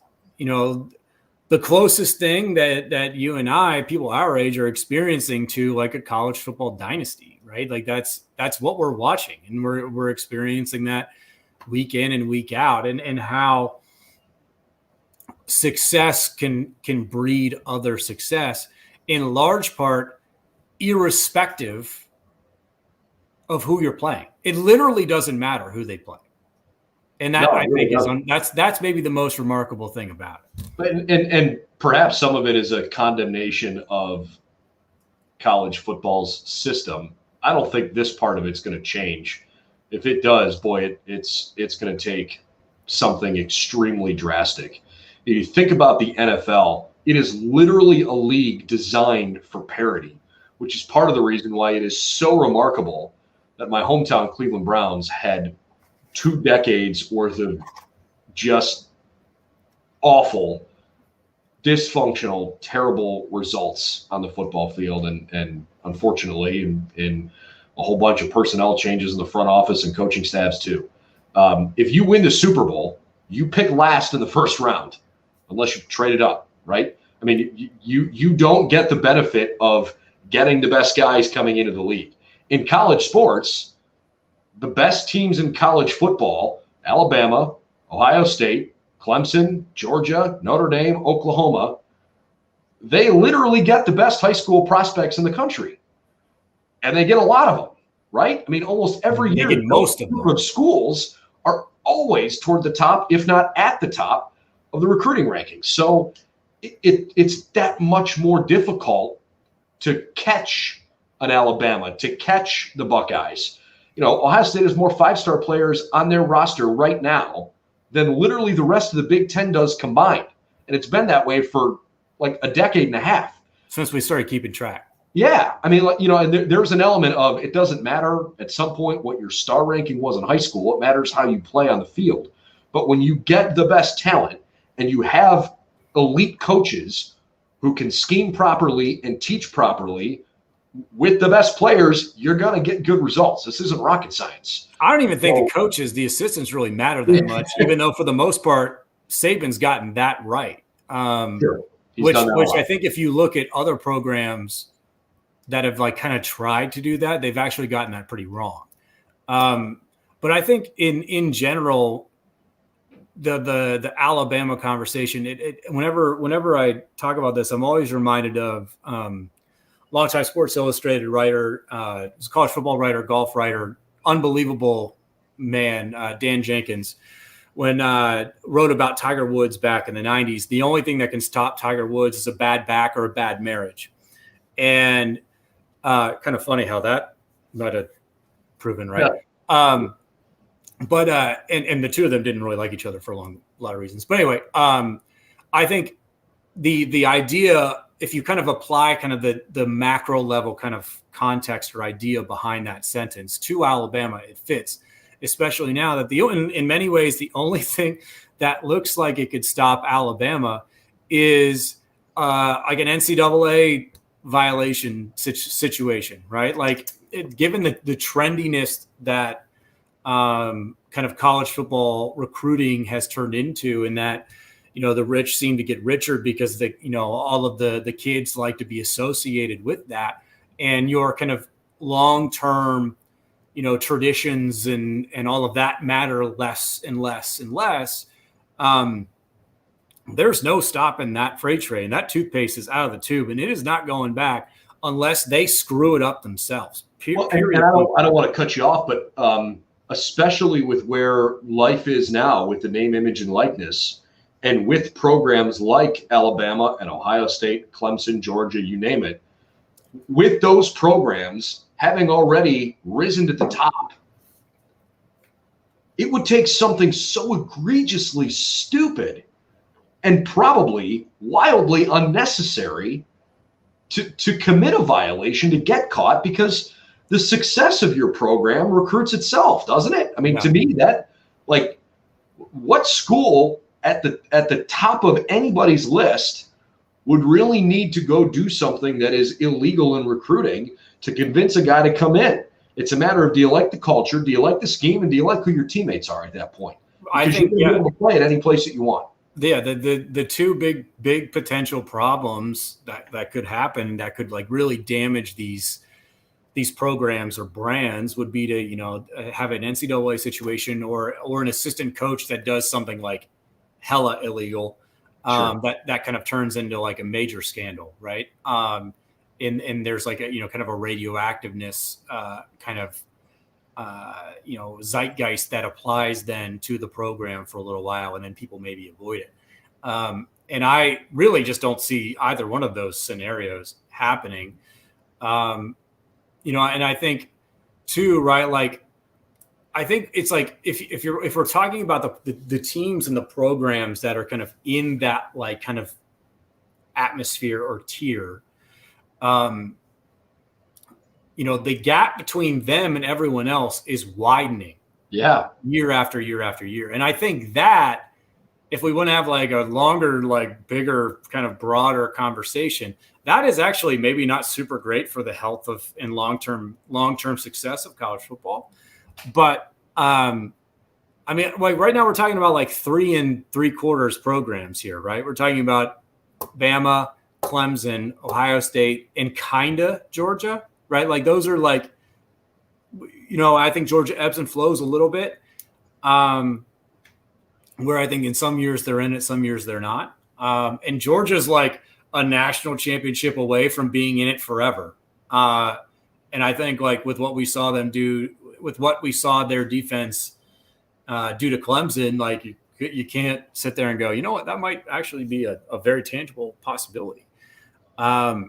the closest thing that you and I, people our age, are experiencing to like a college football dynasty, right? Like that's what we're watching, and we're experiencing that week in and week out, and how success can breed other success in large part, irrespective of who you're playing. It literally doesn't matter who they play. And that I think that's maybe the most remarkable thing about it. And perhaps some of it is a condemnation of college football's system. I don't think this part of it's going to change. If it does, boy, it's going to take something extremely drastic. If you think about the NFL, it is literally a league designed for parity, which is part of the reason why it is so remarkable that my hometown Cleveland Browns had 2 decades worth of just awful, dysfunctional, terrible results on the football field. And unfortunately, in a whole bunch of personnel changes in the front office and coaching staffs too. If you win the Super Bowl, you pick last in the first round, unless you trade it up, right? I mean, you don't get the benefit of getting the best guys coming into the league. In college sports, the best teams in college football, Alabama, Ohio State, Clemson, Georgia, Notre Dame, Oklahoma, they literally get the best high school prospects in the country. And they get a lot of them, right? I mean, almost every year, most of them. Schools are always toward the top, if not at the top, of the recruiting rankings. So it's that much more difficult to catch an Alabama, to catch the Buckeyes. You know, Ohio State has more 5-star players on their roster right now than literally the rest of the Big Ten does combined. And it's been that way for like a decade and a half. Since we started keeping track. Yeah. I mean, you know, and there's an element of it doesn't matter at some point what your star ranking was in high school. It matters how you play on the field. But when you get the best talent and you have elite coaches who can scheme properly and teach properly with the best players, you're going to get good results. This isn't rocket science. I don't even think the coaches, the assistants really matter that much, even though for the most part, Saban's gotten that right. Sure. Which I think if you look at other programs that have like kind of tried to do that, they've actually gotten that pretty wrong. But I think in general, the Alabama conversation, whenever I talk about this, I'm always reminded of longtime Sports Illustrated writer, college football writer, golf writer, unbelievable man, Dan Jenkins, when wrote about Tiger Woods back in the 90s. The only thing that can stop Tiger Woods is a bad back or a bad marriage. And kind of funny how that might have proven right. Yeah. But the two of them didn't really like each other for a lot of reasons. But anyway, I think the idea, if you kind of apply kind of the macro level kind of context or idea behind that sentence to Alabama, it fits, especially now that in many ways, the only thing that looks like it could stop Alabama is like an NCAA violation situation, right? Like given the trendiness that kind of college football recruiting has turned into, and that, you know, the rich seem to get richer because all of the kids like to be associated with that, and your kind of long-term, traditions and all of that matter less and less and less. There's no stopping that freight train. That toothpaste is out of the tube, and it is not going back unless they screw it up themselves. Well, and I don't want to cut you off, but especially with where life is now with the name, image, and likeness, and with programs like Alabama and Ohio State, Clemson, Georgia, you name it, with those programs having already risen to the top, it would take something so egregiously stupid and probably wildly unnecessary to commit a violation to get caught, because the success of your program recruits itself, doesn't it? I mean, yeah. To me, that, like, what school at the top of anybody's list would really need to go do something that is illegal in recruiting to convince a guy to come in? It's a matter of, do you like the culture, do you like the scheme, and do you like who your teammates are at that point? Because I think you're able to play at any place that you want. Yeah, the two big potential problems that could happen, that could like really damage these programs or brands, would be to have an NCAA situation or an assistant coach that does something like hella illegal, sure. that kind of turns into like a major scandal, right? And there's like a kind of a radioactiveness kind of zeitgeist that applies then to the program for a little while, and then people maybe avoid it. And I really just don't see either one of those scenarios happening. And I think too, right? Like, I think it's like if we're talking about the teams and the programs that are kind of in that like kind of atmosphere or tier, the gap between them and everyone else is widening. Yeah. Year after year after year. And I think that if we want to have like a longer, like bigger, kind of broader conversation, that is actually maybe not super great for the health of and long-term success of college football. But like right now we're talking about like 3 3/4 programs here, right? We're talking about Bama, Clemson, Ohio State, and kinda Georgia, right? Like those are like, I think Georgia ebbs and flows a little bit. Where I think in some years they're in it, some years they're not. And Georgia's like a national championship away from being in it forever. And I think like with what we saw them do, with what we saw their defense do to Clemson, like you can't sit there and go, you know what, that might actually be a very tangible possibility. But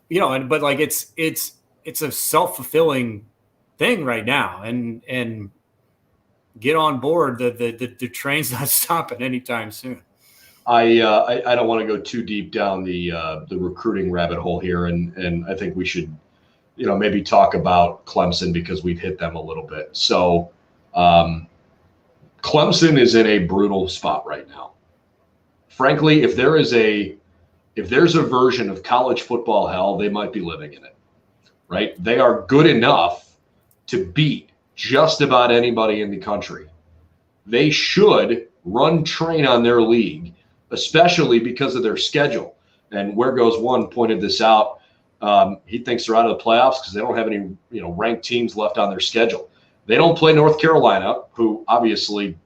like it's a self-fulfilling thing right now, and get on board. The train's not stopping anytime soon. I don't want to go too deep down the recruiting rabbit hole here, and I think we should, maybe talk about Clemson because we've hit them a little bit. So, Clemson is in a brutal spot right now. Frankly, if there's a version of college football hell, they might be living in it. Right? They are good enough to beat just about anybody in the country. They should run train on their league, especially because of their schedule. And Where Goes One pointed this out. He thinks they're out of the playoffs because they don't have any, ranked teams left on their schedule. They don't play North Carolina, who obviously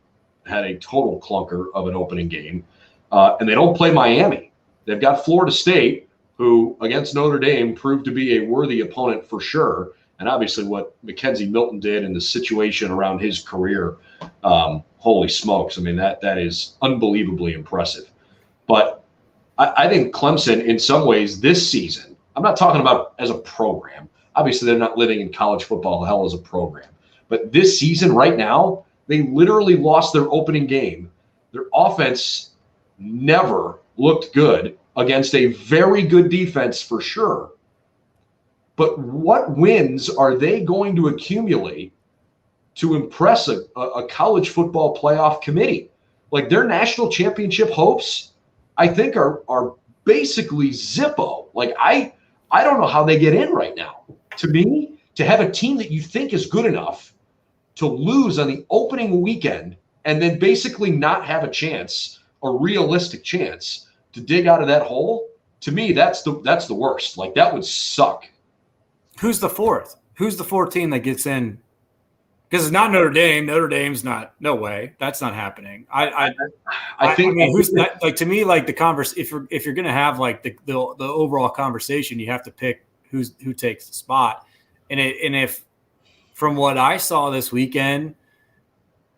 had a total clunker of an opening game. And they don't play Miami. They've got Florida State, who against Notre Dame proved to be a worthy opponent for sure. And obviously what Mackenzie Milton did in the situation around his career, holy smokes. I mean, that is unbelievably impressive. But I think Clemson, in some ways, this season, I'm not talking about as a program. Obviously, they're not living in college football hell as a program. But this season right now, they literally lost their opening game. Their offense never looked good against a very good defense for sure. But what wins are they going to accumulate to impress a college football playoff committee? Like their national championship hopes, I think are basically Zippo. Like I don't know how they get in right now. To me, to have a team that you think is good enough to lose on the opening weekend and then basically not have a chance, a realistic chance to dig out of that hole, to me, that's the worst. Like that would suck. Who's the fourth? Who's the fourth team that gets in? Because it's not Notre Dame. Notre Dame's not. No way. That's not happening. I think. I mean, who's that? Like to me, like the converse. If you're going to have like the overall conversation, you have to pick who takes the spot. And if from what I saw this weekend,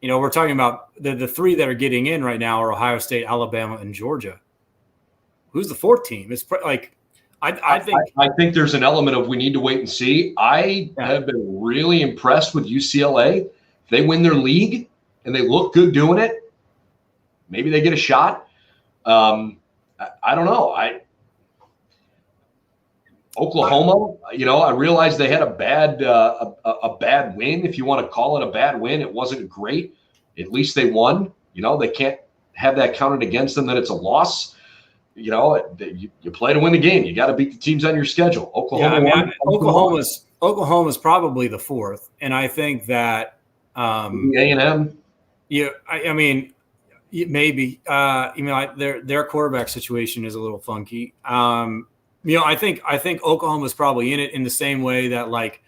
we're talking about the 3 that are getting in right now are Ohio State, Alabama, and Georgia. Who's the fourth team? It's like. I think there's an element of we need to wait and see. I have been really impressed with UCLA. If they win their league and they look good doing it, maybe they get a shot. I don't know. Oklahoma, I realized they had a bad win. If you want to call it a bad win, it wasn't great. At least they won. They can't have that counted against them that it's a loss. You play to win the game. You got to beat the teams on your schedule. Oklahoma's probably the fourth, and I think that A&M. Yeah, I mean, maybe. Their quarterback situation is a little funky. I think Oklahoma's probably in it in the same way that, like,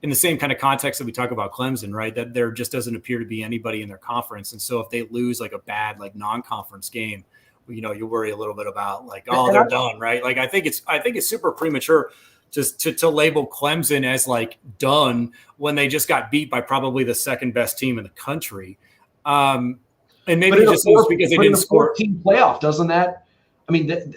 in the same kind of context that we talk about Clemson, right? That there just doesn't appear to be anybody in their conference, and so if they lose like a bad like non-conference game, you worry a little bit about like, oh, they're done, right? Like I think it's super premature just to label Clemson as like done when they just got beat by probably the second best team in the country. And maybe just because they didn't score. 14 playoff, doesn't that? I mean,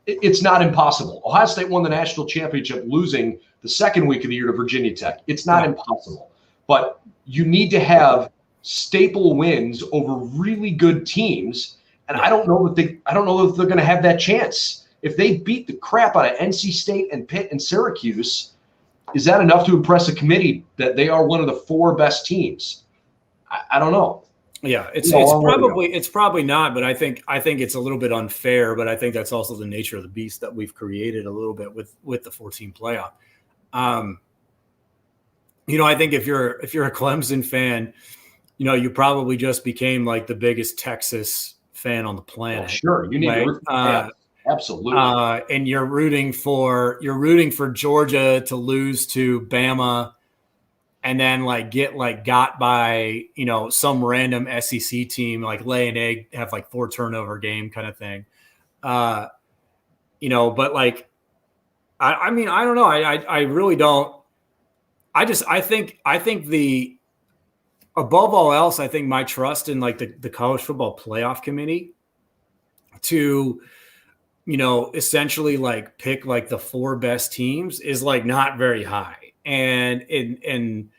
it's not impossible. Ohio State won the national championship losing the second week of the year to Virginia Tech. It's not impossible, but you need to have staple wins over really good teams. And I don't know that they're going to have that chance. If they beat the crap out of NC State and Pitt and Syracuse, is that enough to impress a committee that they are one of the 4 best teams? I don't know. Yeah, it's probably not, but I think it's a little bit unfair. But I think that's also the nature of the beast that we've created a little bit with the 14 playoff. I think if you're a Clemson fan, you probably just became like the biggest Texas fan on the planet. Oh, sure, you need to absolutely. And you're rooting for Georgia to lose to Bama, and then got by some random SEC team, like lay an egg, have like 4 turnover game kind of thing. But like, I mean, I don't know. I really don't. I think above all else, I think my trust in like the college football playoff committee to, essentially like pick like the 4 best teams is like not very high. And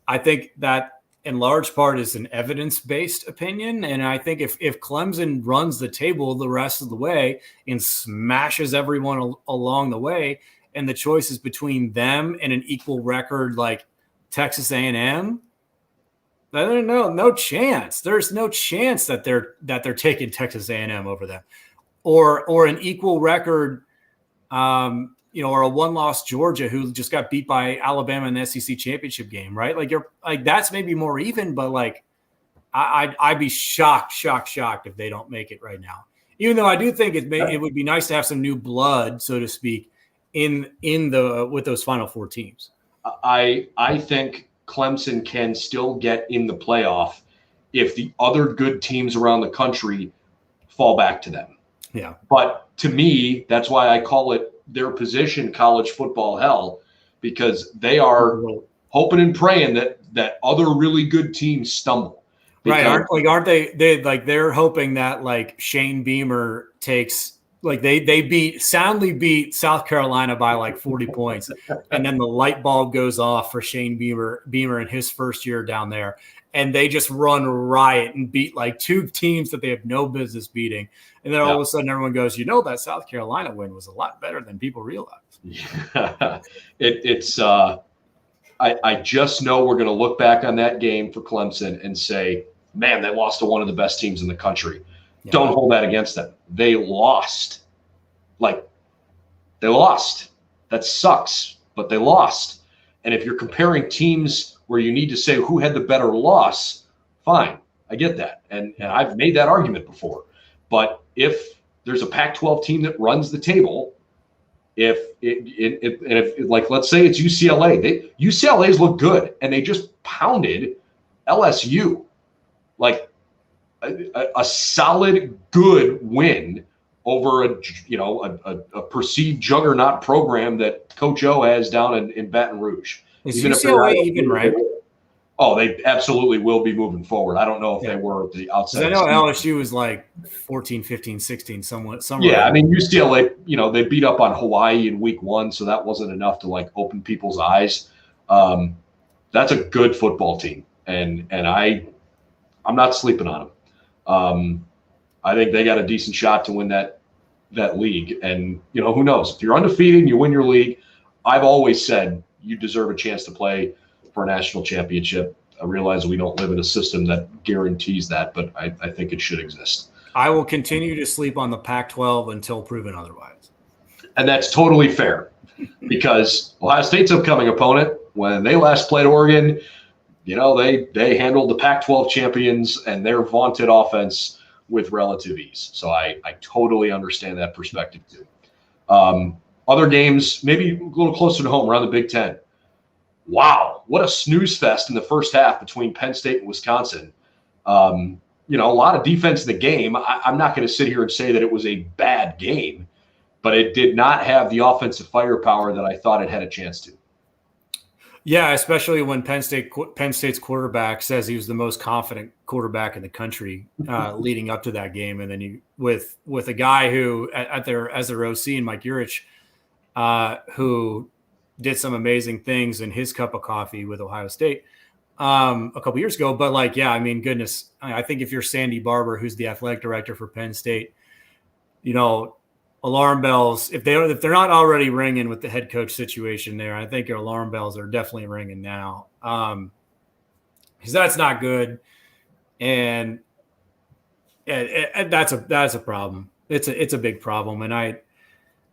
I think that in large part is an evidence-based opinion. And I think if Clemson runs the table the rest of the way and smashes everyone along the way, and the choice is between them and an equal record like Texas A&M, no chance. There's no chance that they're taking Texas A&M over them, or an equal record, or a 1-loss Georgia who just got beat by Alabama in the SEC championship game, right? Like that's maybe more even, but like I'd be shocked if they don't make it right now. Even though I do think it would be nice to have some new blood, so to speak, with those Final Four teams. I think Clemson can still get in the playoff if the other good teams around the country fall back to them. Yeah. But to me, that's why I call it their position college football hell, because they are hoping and praying that other really good teams stumble. Right. Aren't they're hoping that like Shane Beamer takes, like they soundly beat South Carolina by like 40 points. And then the light bulb goes off for Shane Beamer in his first year down there. And they just run riot and beat like 2 teams that they have no business beating. And then all of a sudden everyone goes, that South Carolina win was a lot better than people realize. Yeah. I just know we're going to look back on that game for Clemson and say, man, they lost to one of the best teams in the country. Yeah. Don't hold that against them. They lost. They lost. That sucks, but they lost. And if you're comparing teams where you need to say who had the better loss, fine. I get that. And I've made that argument before. But if there's a Pac-12 team that runs the table, if let's say it's UCLA, UCLA's look good, and they just pounded LSU, like a solid, good win over a perceived juggernaut program that Coach O has down in Baton Rouge. Is UCLA even ranked? Oh, they absolutely will be moving forward. I don't know if they were at the outside. I know LSU was like 14, 15, 16, somewhere. Yeah, I mean, UCLA, they beat up on Hawaii in week 1, so that wasn't enough to like open people's eyes. That's a good football team, and I'm not sleeping on them. I think they got a decent shot to win that league, and who knows? If you're undefeated and you win your league, I've always said you deserve a chance to play for a national championship. I realize we don't live in a system that guarantees that, but I think it should exist. I will continue to sleep on the Pac-12 until proven otherwise. And that's totally fair, because Ohio State's upcoming opponent, when they last played Oregon, they handled the Pac-12 champions and their vaunted offense with relative ease. So I totally understand that perspective too. Other games, maybe a little closer to home, around the Big Ten. Wow, what a snooze fest in the first half between Penn State and Wisconsin. A lot of defense in the game. I'm not going to sit here and say that it was a bad game, but it did not have the offensive firepower that I thought it had a chance to. Yeah, especially when Penn State's quarterback says he was the most confident quarterback in the country leading up to that game, and then with a guy who as their OC and Mike Urich, who did some amazing things in his cup of coffee with Ohio State a couple years ago. But like, yeah, I mean, goodness, I think if you're Sandy Barber, who's the athletic director for Penn State, alarm bells, if they're not already ringing with the head coach situation there, I think your alarm bells are definitely ringing now. Because that's not good. And that's a problem. It's a big problem. And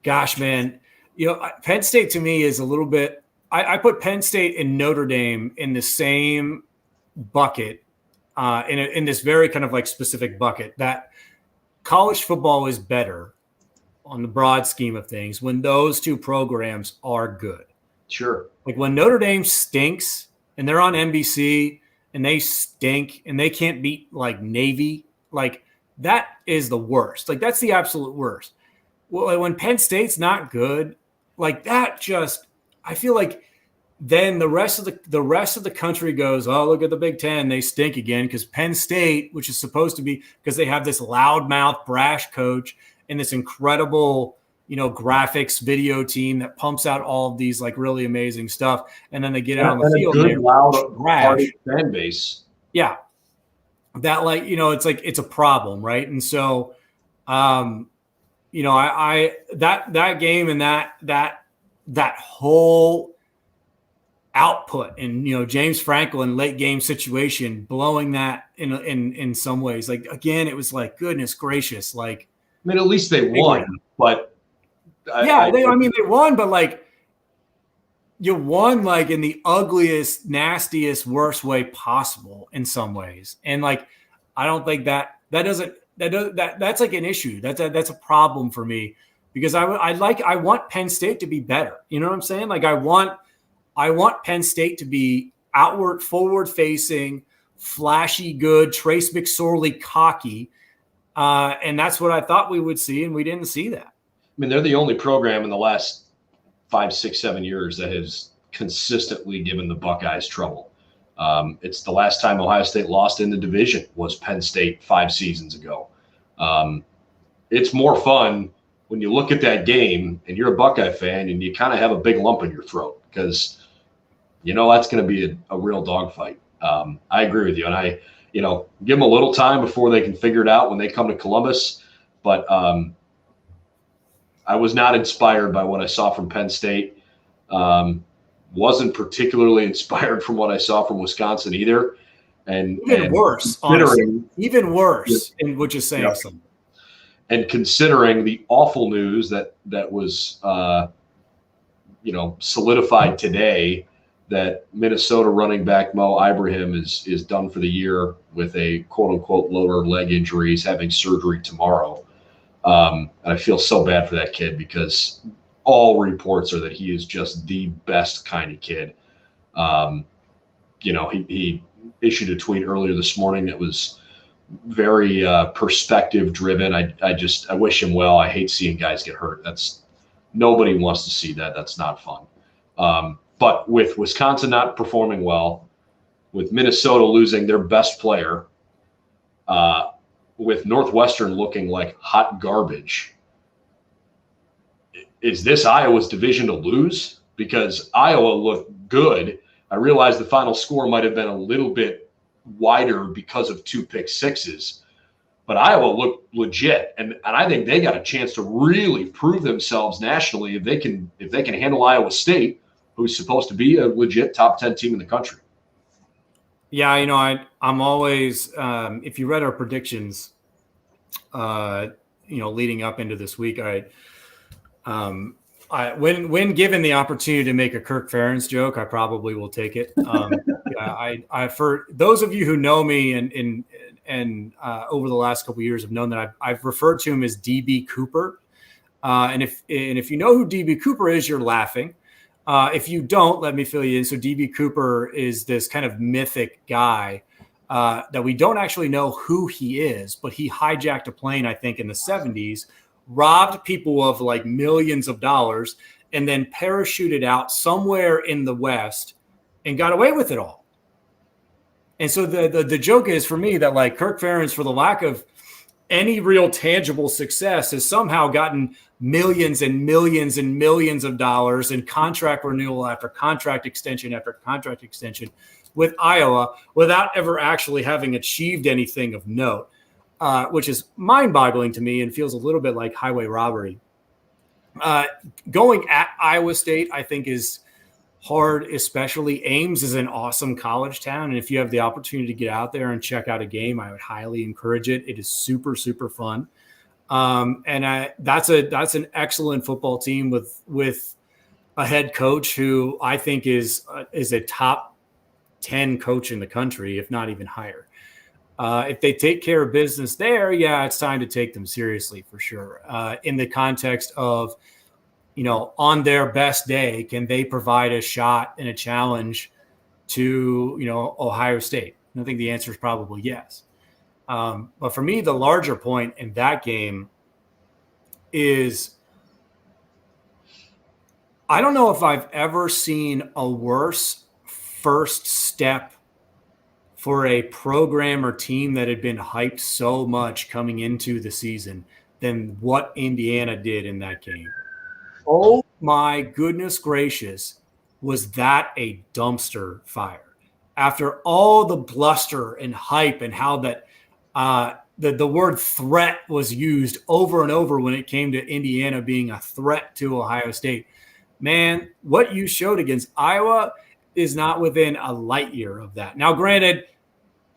gosh, man, Penn State to me is a little bit, I put Penn State and Notre Dame in the same bucket, in this very kind of like specific bucket, that college football is better on the broad scheme of things when those two programs are good. Sure. Like when Notre Dame stinks and they're on NBC and they stink and they can't beat like Navy, like that is the worst. Like that's the absolute worst. Well, when Penn State's not good, like that just, I feel like then the rest of the country goes, oh, look at the Big Ten, they stink again, because Penn State, which is supposed to be, because they have this loudmouth, brash coach and this incredible, graphics video team that pumps out all of these like really amazing stuff, and then they get out on the field. A good, loud, brash fan base. Yeah, that it's like it's a problem, right? And so, that game and that whole output and James Franklin late game situation blowing that in some ways, like again, it was like goodness gracious, like. I mean, at least they won, but they won, but like you won like in the ugliest, nastiest, worst way possible in some ways, and like I don't think that's like an issue. That's a problem for me, because I want Penn State to be better. You know what I'm saying? Like I want Penn State to be outward, forward facing, flashy, good, Trace McSorley cocky. And that's what I thought we would see, and we didn't see that. I mean, they're the only program in the last 5, 6, 7 years that has consistently given the Buckeyes trouble. It's the last time Ohio State lost in the division was Penn State 5 seasons ago. It's more fun when you look at that game and you're a Buckeye fan and you kind of have a big lump in your throat, because that's going to be a real dogfight. I agree with you, and give them a little time before they can figure it out when they come to Columbus. But I was not inspired by what I saw from Penn State. Wasn't particularly inspired from what I saw from Wisconsin either. And worse, honestly. Even worse, which is saying something. And considering the awful news that was solidified today, that Minnesota running back Mo Ibrahim is done for the year with a quote-unquote lower leg injury. He's having surgery tomorrow. And I feel so bad for that kid, because all reports are that he is just the best kind of kid. He issued a tweet earlier this morning that was very perspective-driven. I wish him well. I hate seeing guys get hurt. Nobody wants to see that. That's not fun. But with Wisconsin not performing well, with Minnesota losing their best player, with Northwestern looking like hot garbage, is this Iowa's division to lose? Because Iowa looked good. I realize the final score might have been a little bit wider because of 2 pick sixes, but Iowa looked legit, and I think they got a chance to really prove themselves nationally if they can handle Iowa State, who's supposed to be a legit top 10 team in the country. Yeah, I'm always if you read our predictions, leading up into this week, when given the opportunity to make a Kirk Ferentz joke, I probably will take it. I for those of you who know me and over the last couple of years have known that I've referred to him as DB Cooper, and if you know who DB Cooper is, you're laughing. If you don't, let me fill you in. So DB Cooper is this kind of mythic guy that we don't actually know who he is, but he hijacked a plane, I think, in the 70s robbed people of like millions of dollars, and then parachuted out somewhere in the West and got away with it all. And so the joke is for me that like Kirk Ferentz, for the lack of any real tangible success, has somehow gotten millions and millions and millions of dollars in contract renewal after contract extension after contract extension with Iowa without ever actually having achieved anything of note, which is mind-boggling to me and feels a little bit like highway robbery. Going at Iowa State, I think, is hard, especially. Ames is an awesome college town, and if you have the opportunity to get out there and check out a game, I would highly encourage it. It is super, super fun. That's an excellent football team with a head coach who I think is a top 10 coach in the country, if not even higher. If they take care of business there, yeah, it's time to take them seriously for sure. In the context of, on their best day, can they provide a shot and a challenge to, Ohio State? I think the answer is probably yes. But for me, the larger point in that game is I don't know if I've ever seen a worse first step for a program or team that had been hyped so much coming into the season than what Indiana did in that game. Oh my goodness gracious, was that a dumpster fire? After all the bluster and hype and how that the word threat was used over and over when it came to Indiana being a threat to Ohio State, man, what you showed against Iowa is not within a light year of that. Now, granted,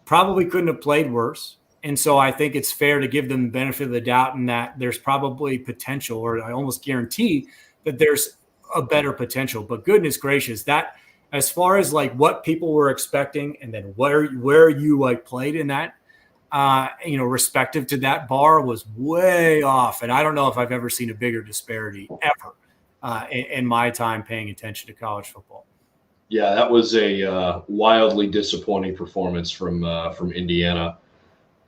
probably couldn't have played worse. And so I think it's fair to give them the benefit of the doubt in that there's probably potential, or I almost guarantee that there's a better potential. But goodness gracious, that as far as like what people were expecting and then where you like played in that, respective to that bar was way off. And I don't know if I've ever seen a bigger disparity ever in my time paying attention to college football. Yeah, that was a wildly disappointing performance from Indiana.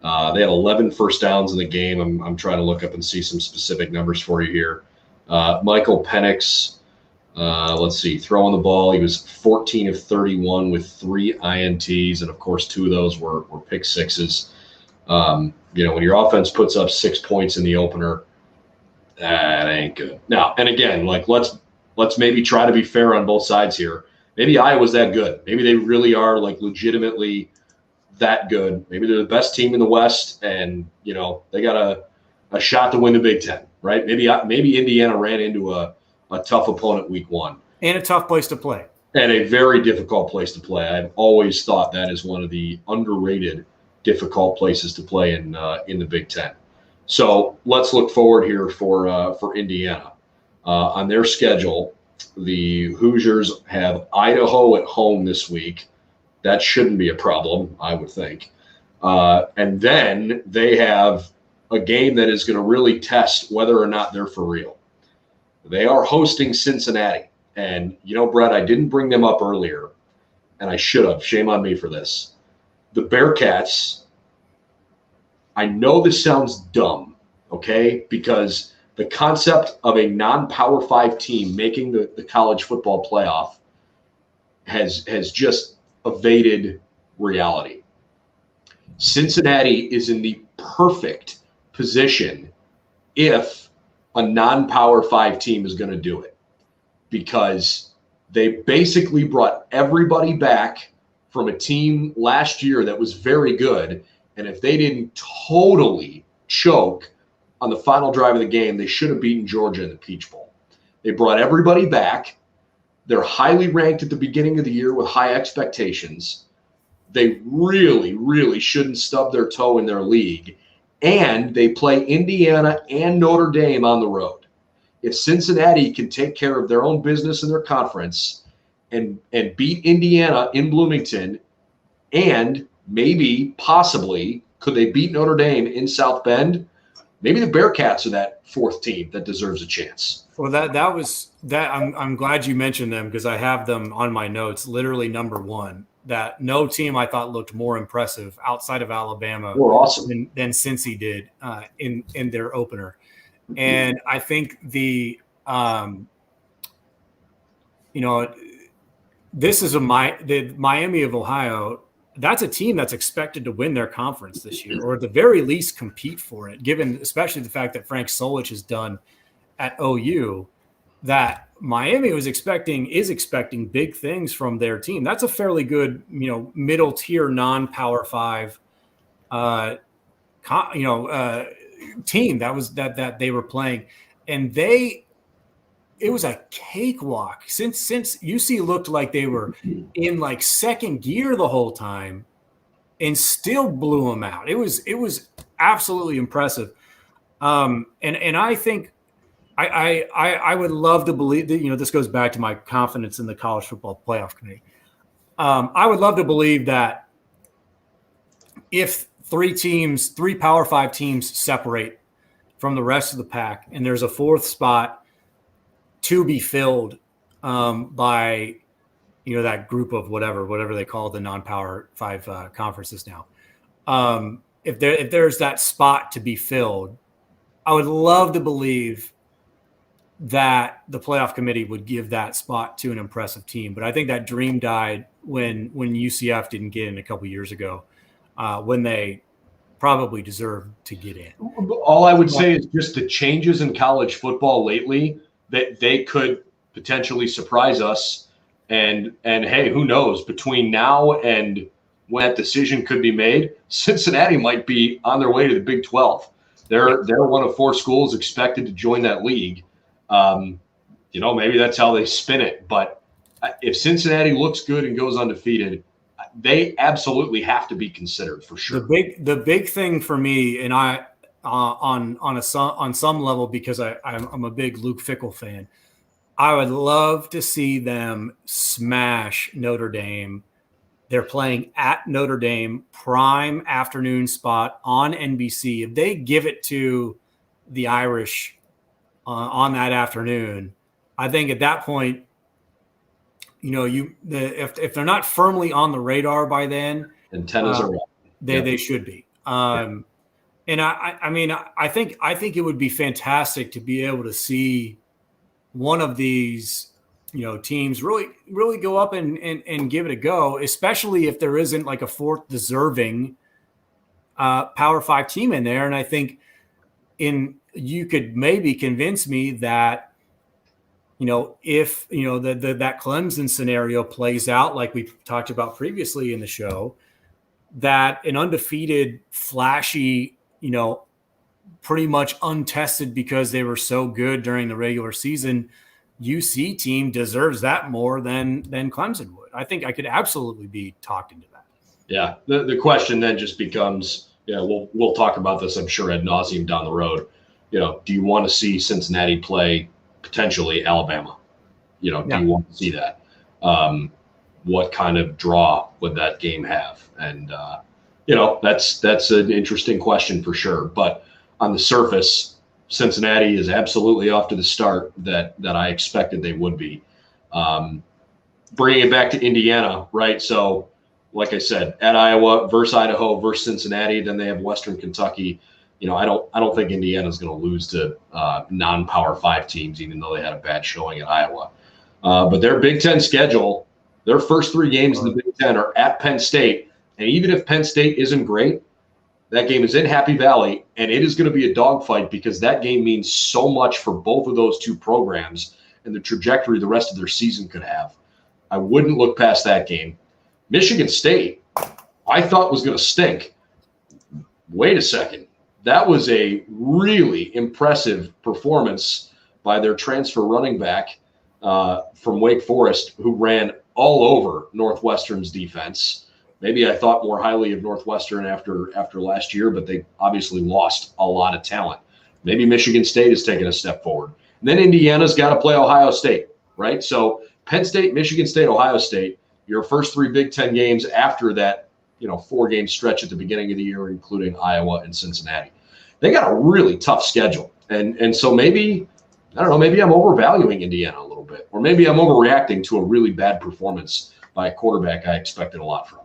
They had 11 first downs in the game. I'm trying to look up and see some specific numbers for you here. Michael Penix, let's see, throwing the ball. He was 14 of 31 with 3 INTs, and of course 2 of those were pick sixes. When your offense puts up 6 points in the opener, that ain't good. Now, and again, like let's maybe try to be fair on both sides here. Maybe Iowa's that good. Maybe they really are like legitimately that good. Maybe they're the best team in the West, and they got a shot to win the Big Ten, right? Maybe Indiana ran into a tough opponent week 1 and a tough place to play, and a very difficult place to play. I've always thought that is one of the underrated difficult places to play in the Big Ten. So let's look forward here for Indiana on their schedule. The Hoosiers have Idaho at home this week. That shouldn't be a problem, I would think. And then they have a game that is going to really test whether or not they're for real. They are hosting Cincinnati. And, Brett, I didn't bring them up earlier, and I should have. Shame on me for this. The Bearcats, I know this sounds dumb, okay, because the concept of a non-Power 5 team making the college football playoff has just evaded reality. Cincinnati is in the perfect position if a non-Power 5 team is going to do it, because they basically brought everybody back from a team last year that was very good, and if they didn't totally choke on the final drive of the game, they should have beaten Georgia in the Peach Bowl. They brought everybody back. They're highly ranked at the beginning of the year with high expectations. They really, really shouldn't stub their toe in their league. And they play Indiana and Notre Dame on the road. If Cincinnati can take care of their own business in their conference and beat Indiana in Bloomington, and maybe, possibly, could they beat Notre Dame in South Bend? Maybe the Bearcats are that 4th team that deserves a chance. Well, that was that. I'm glad you mentioned them because I have them on my notes. Literally number 1. That no team I thought looked more impressive outside of Alabama awesome than Cincy did in their opener. And I think this is the Miami of Ohio. That's a team that's expected to win their conference this year, or at the very least compete for it, given especially the fact that Frank Solich has done at OU, that Miami is expecting big things from their team. That's a fairly good, middle tier, non-Power 5, team that they were playing, and it was a cakewalk since UC looked like they were in like second gear the whole time and still blew them out. It was absolutely impressive. And I think I would love to believe that, this goes back to my confidence in the college football playoff committee. I would love to believe that if three Power 5 teams separate from the rest of the pack and there's a fourth spot to be filled by, that group of whatever they call the non-Power 5 conferences now. If there's that spot to be filled, I would love to believe that the playoff committee would give that spot to an impressive team. But I think that dream died when UCF didn't get in a couple years ago, when they probably deserved to get in. All I would say is just the changes in college football lately, that they could potentially surprise us. And hey, who knows, between now and when that decision could be made, Cincinnati might be on their way to the Big 12. They're one of 4 schools expected to join that league. Maybe that's how they spin it. But if Cincinnati looks good and goes undefeated, they absolutely have to be considered for sure. The big thing for me, and I on some level, because I'm a big Luke Fickell fan, I would love to see them smash Notre Dame. They're playing at Notre Dame, prime afternoon spot on NBC. If they give it to the Irish on that afternoon, I think at that point, if they're not firmly on the radar by then, antennas are up. They should be. And I think it would be fantastic to be able to see one of these, teams really go up and give it a go, especially if there isn't like a fourth deserving Power 5 team in there. And I think you could maybe convince me that, if, that Clemson scenario plays out like we talked about previously in the show, that an undefeated, flashy, pretty much untested because they were so good during the regular season, UC team deserves that more than Clemson would. I think I could absolutely be talked into that. Yeah. The question then just becomes, we'll talk about this, I'm sure, ad nauseum down the road. Do you want to see Cincinnati play potentially Alabama? Do you want to see that? What kind of draw would that game have? And, that's an interesting question for sure. But on the surface, Cincinnati is absolutely off to the start that I expected they would be. Bringing it back to Indiana, right? So, like I said, at Iowa versus Idaho versus Cincinnati, then they have Western Kentucky. I don't think Indiana's going to lose to non-Power 5 teams, even though they had a bad showing at Iowa. But their Big Ten schedule, their first 3 games in the Big Ten are at Penn State. And even if Penn State isn't great, that game is in Happy Valley, and it is going to be a dogfight because that game means so much for both of those 2 programs and the trajectory the rest of their season could have. I wouldn't look past that game. Michigan State, I thought was going to stink. Wait a second. That was a really impressive performance by their transfer running back from Wake Forest, who ran all over Northwestern's defense. Maybe I thought more highly of Northwestern after last year, but they obviously lost a lot of talent. Maybe Michigan State has taken a step forward. And then Indiana's got to play Ohio State, right? So Penn State, Michigan State, Ohio State, your first 3 Big Ten games after that, 4-game stretch at the beginning of the year, including Iowa and Cincinnati. They got a really tough schedule. And so maybe, I don't know, maybe I'm overvaluing Indiana a little bit, or maybe I'm overreacting to a really bad performance by a quarterback I expected a lot from.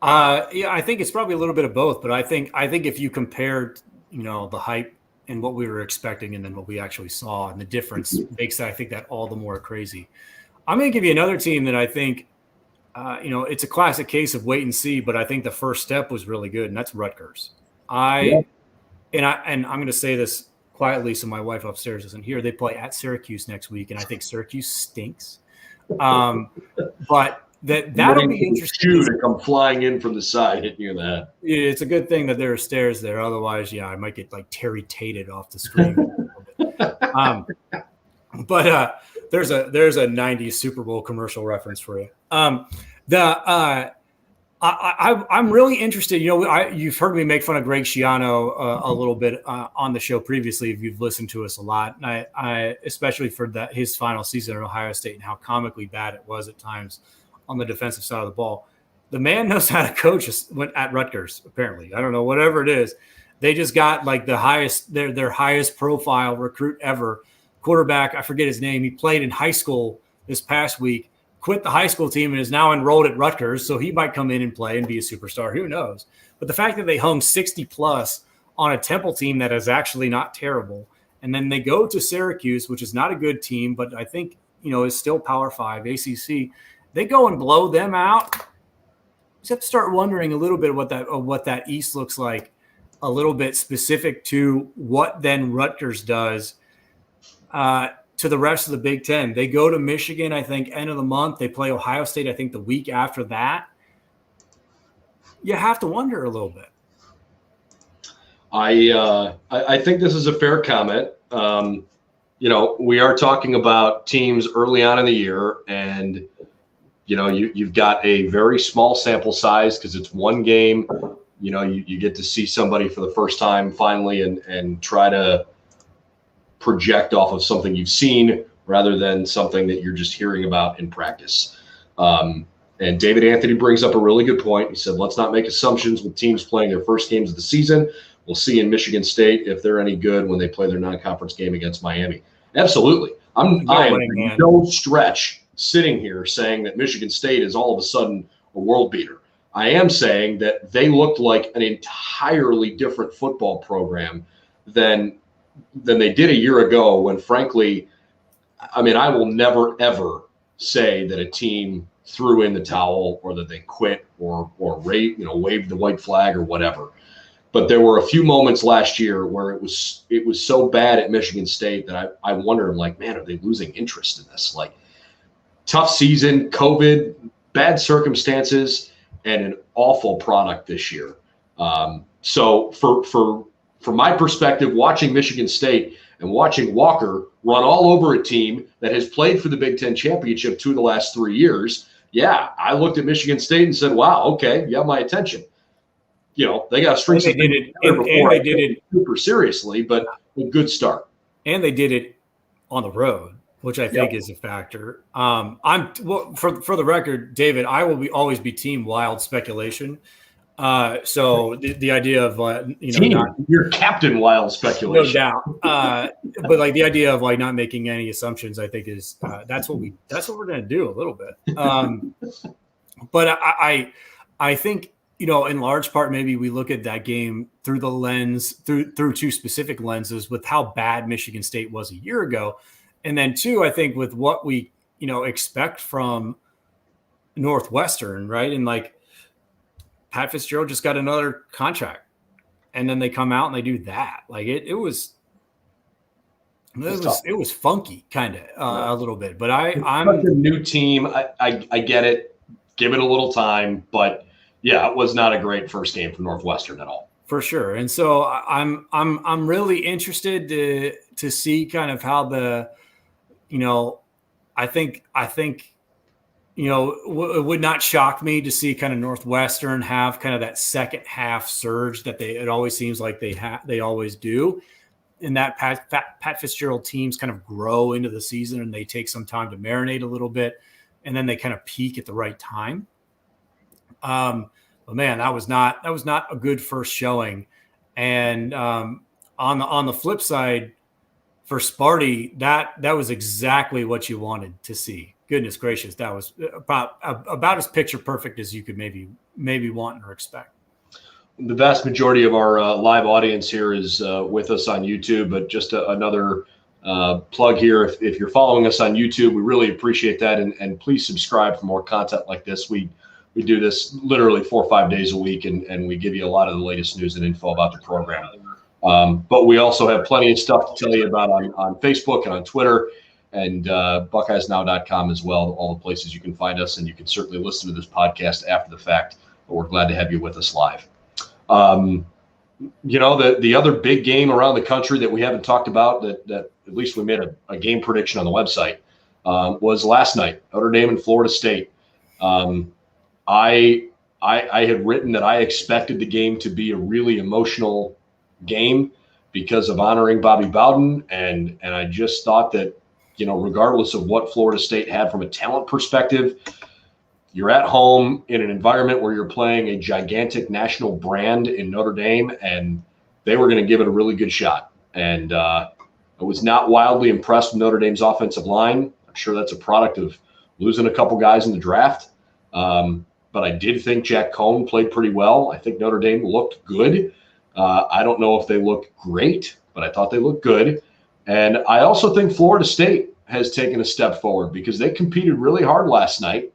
I think it's probably a little bit of both, but I think if you compared, the hype and what we were expecting and then what we actually saw. And the difference makes that, I think, that all the more crazy. I'm going to give you another team that I think, it's a classic case of wait and see, but I think the first step was really good, and that's Rutgers. And I'm going to say this quietly so my wife upstairs isn't here. They play at Syracuse next week, and I think Syracuse stinks. But that'll be interesting. To come flying in from the side, hitting you in the head. It's a good thing that there are stairs there. Otherwise, I might get like Terry Tated off the screen. But there's a 90s Super Bowl commercial reference for you. I'm really interested. You've heard me make fun of Greg Schiano a little bit on the show previously. If you've listened to us a lot, and I especially for his final season at Ohio State and how comically bad it was at times on the defensive side of the ball. The man knows how to coach at Rutgers. Apparently, I don't know, whatever it is. They just got like the highest, their highest profile recruit ever. Quarterback, I forget his name. He played in high school this past week, quit the high school team, and is now enrolled at Rutgers. So he might come in and play and be a superstar. Who knows? But the fact that they hung 60 plus on a Temple team that is actually not terrible, and then they go to Syracuse, which is not a good team, but I think is still Power 5 ACC. They go and blow them out. You just have to start wondering a little bit what that East looks like, a little bit specific to what then Rutgers does to the rest of the Big Ten. They go to Michigan, I think, end of the month. They play Ohio State, I think, the week after that. You have to wonder a little bit. I think this is a fair comment. We are talking about teams early on in the year, and you've got a very small sample size because it's one game. You get to see somebody for the first time finally and try to project off of something you've seen rather than something that you're just hearing about in practice. And David Anthony brings up a really good point. He said, let's not make assumptions with teams playing their first games of the season. We'll see in Michigan State if they're any good when they play their non-conference game against Miami. Absolutely. I am no stretch sitting here saying that Michigan State is all of a sudden a world beater. I am saying that they looked like an entirely different football program than they did a year ago when, frankly, I will never, ever say that a team threw in the towel or that they quit or waved the white flag or whatever. But there were a few moments last year where it was so bad at Michigan State that I wondered, like, man, are they losing interest in this? Like, tough season, COVID, bad circumstances, and an awful product this year. So from my perspective, watching Michigan State and watching Walker run all over a team that has played for the Big Ten championship 2 of the last 3 years, I looked at Michigan State and said, wow, okay, you have my attention. They got strengths. They did it super seriously, but a good start. And they did it on the road, which I think is a factor. For the record, David, I will always be team wild speculation. So the idea of your captain wild speculation, no doubt. But like the idea of like not making any assumptions, I think is that's what we're going to do a little bit. But I think in large part maybe we look at that game through the lens through two specific lenses with how bad Michigan State was a year ago. And then two, I think with what we, expect from Northwestern, right? And like Pat Fitzgerald just got another contract and then they come out and they do that. Like it was funky kind of a little bit, but I'm a new team. I get it. Give it a little time, but yeah, it was not a great first game for Northwestern at all. For sure. And so I'm really interested to see kind of how the, I think it would not shock me to see kind of Northwestern have kind of that second half surge that it always seems like they always do. And that Pat Fitzgerald teams kind of grow into the season and they take some time to marinate a little bit and then they kind of peak at the right time. But man, that was not a good first showing. And on the flip side, for Sparty, that was exactly what you wanted to see. Goodness gracious, that was about as picture perfect as you could maybe want or expect. the vast majority of our live audience here is with us on YouTube, but just another plug here. If you're following us on YouTube, we really appreciate that. And please subscribe for more content like this. We do this literally 4 or 5 days a week, and we give you a lot of the latest news and info about the program. But we also have plenty of stuff to tell you about on Facebook and on Twitter and BuckeyesNow.com as well, all the places you can find us. And you can certainly listen to this podcast after the fact. But we're glad to have you with us live. The other big game around the country that we haven't talked about that at least we made a game prediction on the website was last night, Notre Dame and Florida State. I had written that I expected the game to be a really emotional game because of honoring Bobby Bowden, and I just thought that, regardless of what Florida State had from a talent perspective, you're at home in an environment where you're playing a gigantic national brand in Notre Dame, and they were going to give it a really good shot. And I was not wildly impressed with Notre Dame's offensive line. I'm sure that's a product of losing a couple guys in the draft. But I did think Jack Cohn played pretty well. I think Notre Dame looked good. I don't know if they looked great, but I thought they looked good. And I also think Florida State has taken a step forward because they competed really hard last night.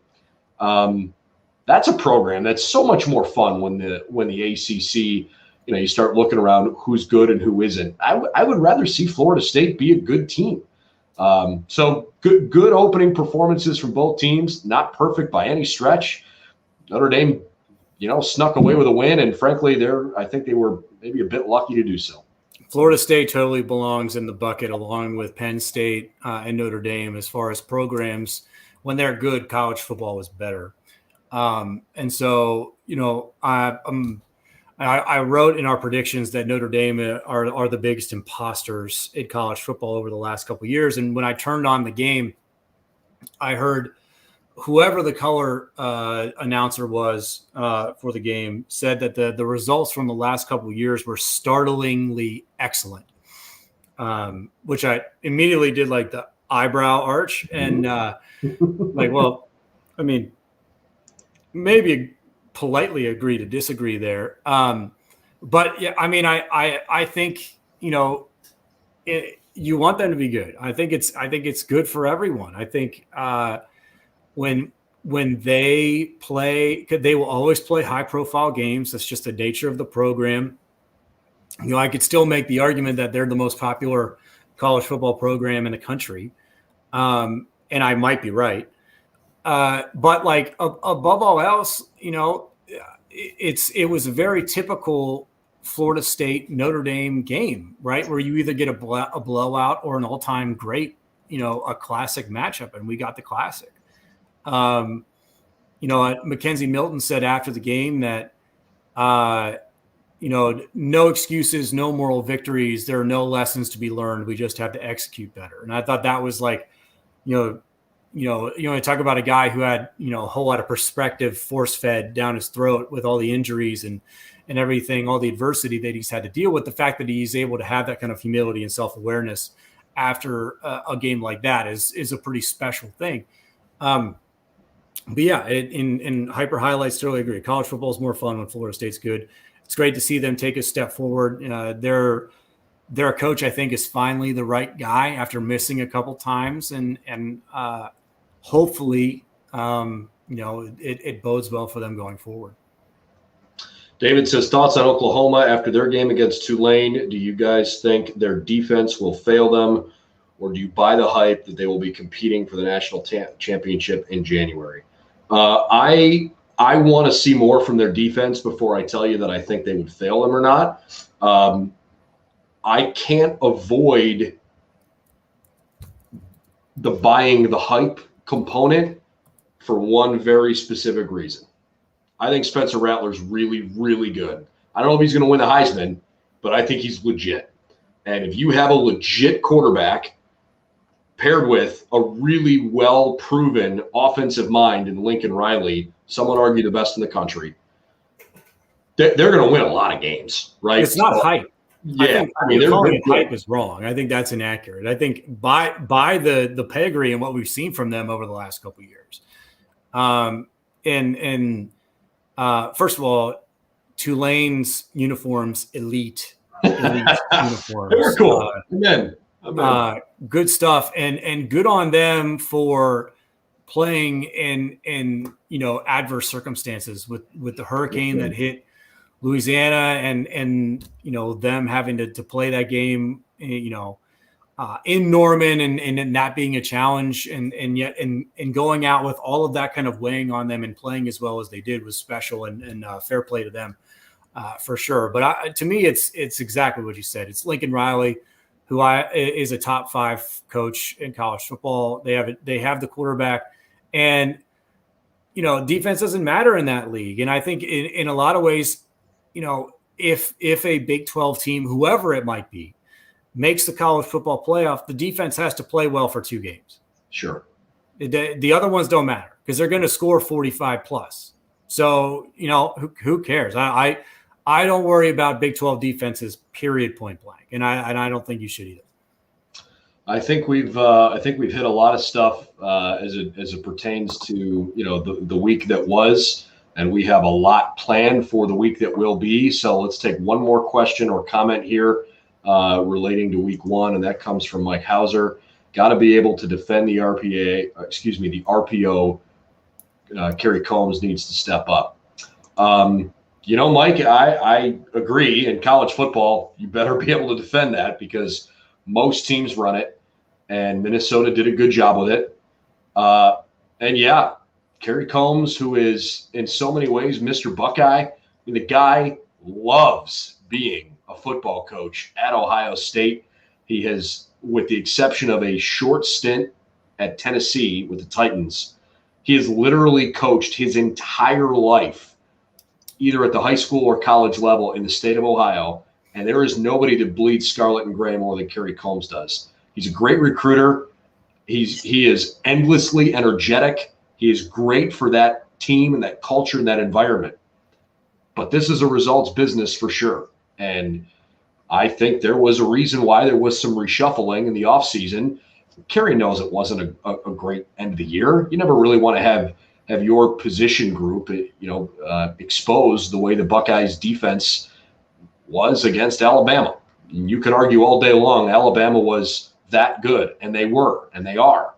That's a program that's so much more fun when the ACC, you start looking around who's good and who isn't. I would rather see Florida State be a good team. So good opening performances from both teams, not perfect by any stretch. Notre Dame, snuck away with a win, and frankly, I think they were maybe a bit lucky to do so. Florida State totally belongs in the bucket along with Penn State and Notre Dame as far as programs. When they're good, college football is better. And so, I wrote in our predictions that Notre Dame are the biggest imposters in college football over the last couple of years. And when I turned on the game, I heard whoever the color announcer was for the game said that the results from the last couple of years were startlingly excellent, which I immediately did like the eyebrow arch and maybe politely agree to disagree there. But yeah, I think, you want them to be good. I think it's good for everyone. I think when they play, they will always play high profile games. That's just the nature of the program. I could still make the argument that they're the most popular college football program in the country. And I might be right. But above all else, it was a very typical Florida State Notre Dame game, right? Where you either get a blowout or an all-time great, a classic matchup. And we got the classic. Mackenzie Milton said after the game that, no excuses, no moral victories. There are no lessons to be learned. We just have to execute better. And I thought that was like, talk about a guy who had, a whole lot of perspective force fed down his throat with all the injuries and everything, all the adversity that he's had to deal with. The fact that he's able to have that kind of humility and self-awareness after a game like that is a pretty special thing. But yeah, in hyper highlights, totally agree. College football is more fun when Florida State's good. It's great to see them take a step forward. Their coach, I think, is finally the right guy after missing a couple times, and hopefully, it bodes well for them going forward. David says, thoughts on Oklahoma after their game against Tulane. Do you guys think their defense will fail them, or do you buy the hype that they will be competing for the national championship in January? I want to see more from their defense before I tell you that I think they would fail them or not. I can't avoid the buying the hype component for one very specific reason. I think Spencer Rattler's really, really good. I don't know if he's going to win the Heisman, but I think he's legit. And if you have a legit quarterback paired with a really well-proven offensive mind in Lincoln Riley, some would argue the best in the country, they're going to win a lot of games, right? It's not hype. Yeah, calling it hype is wrong. I think that's inaccurate. I think by the pedigree and what we've seen from them over the last couple of years, first of all, Tulane's uniforms, elite uniforms. Very cool. Amen. Good stuff, and good on them for playing in adverse circumstances with the hurricane that hit Louisiana and them having to play that game in Norman and that being a challenge and yet going out with all of that kind of weighing on them and playing as well as they did was special and fair play to them for sure. But to me, it's exactly what you said. It's Lincoln Riley, who is a top 5 coach in college football. They have the quarterback, and defense doesn't matter in that league. And I think in a lot of ways, if a Big 12 team, whoever it might be, makes the college football playoff, the defense has to play well for 2 games. Sure. The other ones don't matter because they're going to score 45 plus. So, who cares? I don't worry about Big 12 defenses, period, point blank. And I don't think you should either. I think we've hit a lot of stuff as it pertains to the week that was, and we have a lot planned for the week that will be. So let's take one more question or comment here relating to week 1, and that comes from Mike Hauser. Got to be able to defend the RPO. Kerry Combs needs to step up. Mike, I agree. In college football, you better be able to defend that because most teams run it, and Minnesota did a good job with it. Kerry Combs, who is in so many ways Mr. Buckeye, the guy loves being a football coach at Ohio State. He has, with the exception of a short stint at Tennessee with the Titans, he has literally coached his entire life, either at the high school or college level in the state of Ohio, and there is nobody that bleeds scarlet and gray more than Kerry Combs does. He's a great recruiter. He is endlessly energetic. He is great for that team and that culture and that environment. But this is a results business for sure. And I think there was a reason why there was some reshuffling in the offseason. Kerry knows it wasn't a great end of the year. You never really want to have your position group, exposed the way the Buckeyes defense was against Alabama. And you could argue all day long Alabama was that good, and they were, and they are.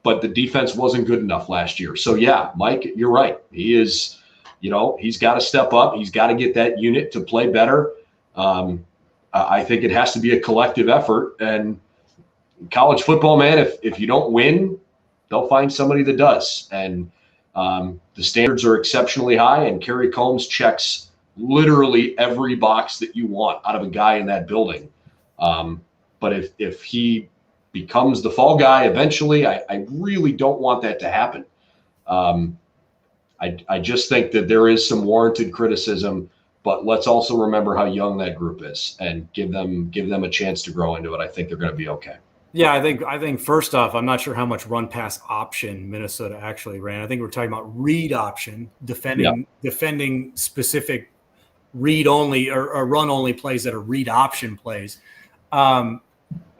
But the defense wasn't good enough last year. So, yeah, Mike, you're right. He is, he's got to step up. He's got to get that unit to play better. I think it has to be a collective effort. And college football, man, if you don't win, they'll find somebody that does. And the standards are exceptionally high, and Kerry Combs checks literally every box that you want out of a guy in that building. But if he becomes the fall guy eventually, I really don't want that to happen. I just think that there is some warranted criticism, but let's also remember how young that group is and give them a chance to grow into it. I think they're going to be okay. Yeah, I think first off, I'm not sure how much run pass option Minnesota actually ran. I think we're talking about read option, defending specific read only or run only plays that are read option plays. They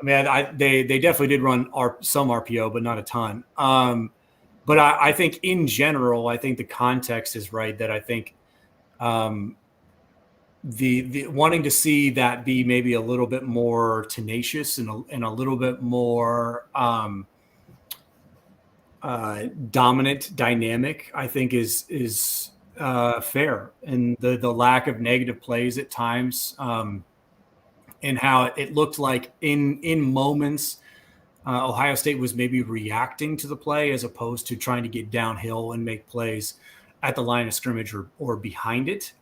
definitely did run some RPO, but not a ton. But I think in general, I think the context is right that I think the wanting to see that be maybe a little bit more tenacious and a little bit more dominant dynamic, I think is fair. And the lack of negative plays at times, and how it looked like in moments, Ohio State was maybe reacting to the play as opposed to trying to get downhill and make plays at the line of scrimmage or behind it.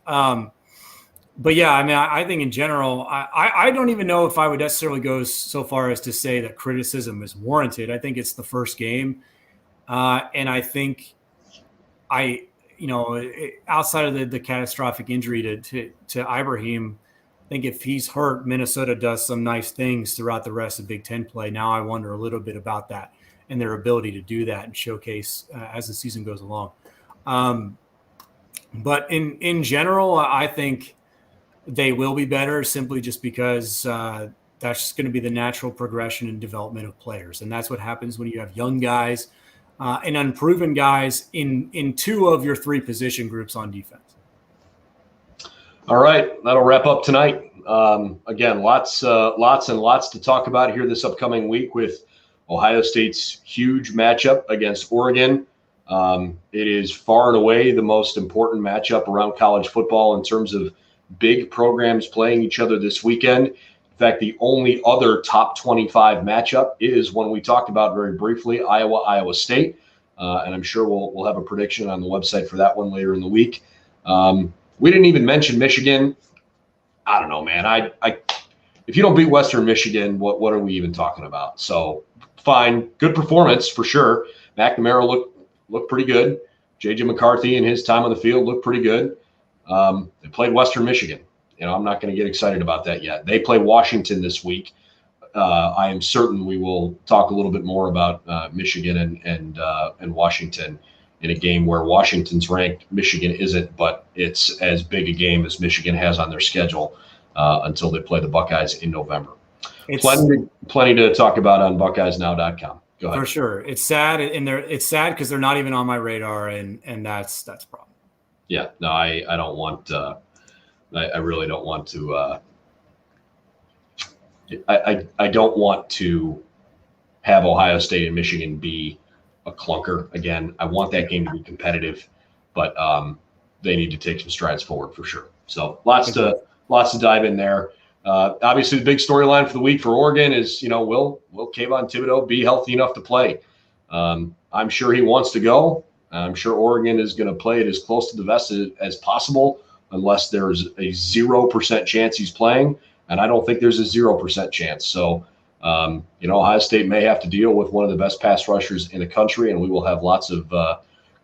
But yeah, I think in general, I don't even know if I would necessarily go so far as to say that criticism is warranted. I think it's the first game. And I think outside of the catastrophic injury to Ibrahim, I think if he's hurt, Minnesota does some nice things throughout the rest of Big Ten play. Now I wonder a little bit about that and their ability to do that and showcase as the season goes along. But in general, I think they will be better simply just because that's just going to be the natural progression and development of players. And that's what happens when you have young guys and unproven guys in two of your three position groups on defense. All right, that'll wrap up tonight. Again, lots and lots to talk about here this upcoming week with Ohio State's huge matchup against Oregon. It is far and away the most important matchup around college football in terms of big programs playing each other this weekend. In fact, the only other top 25 matchup is one we talked about very briefly, Iowa State. And I'm sure we'll have a prediction on the website for that one later in the week. We didn't even mention Michigan. I don't know, man. I if you don't beat Western Michigan, what are we even talking about? So fine, good performance for sure. McNamara looked pretty good. J.J. McCarthy in his time on the field looked pretty good. They played Western Michigan. I'm not going to get excited about that yet. They play Washington this week. I am certain we will talk a little bit more about Michigan and Washington in a game where Washington's ranked, Michigan isn't, but it's as big a game as Michigan has on their schedule until they play the Buckeyes in November. Plenty to talk about on BuckeyesNow.com. Go ahead. For sure. It's sad, and it's sad because they're not even on my radar, and that's a problem. Yeah, no, I don't want I really don't want to I don't want to have Ohio State and Michigan be a clunker again. I want that game to be competitive, but they need to take some strides forward for sure. So lots to dive in there. Obviously, the big storyline for the week for Oregon is, will Kayvon Thibodeau be healthy enough to play? I'm sure he wants to go. I'm sure Oregon is going to play it as close to the vest as possible, unless there's a 0% chance he's playing. And I don't think there's a 0% chance. So, Ohio State may have to deal with one of the best pass rushers in the country, and we will have lots of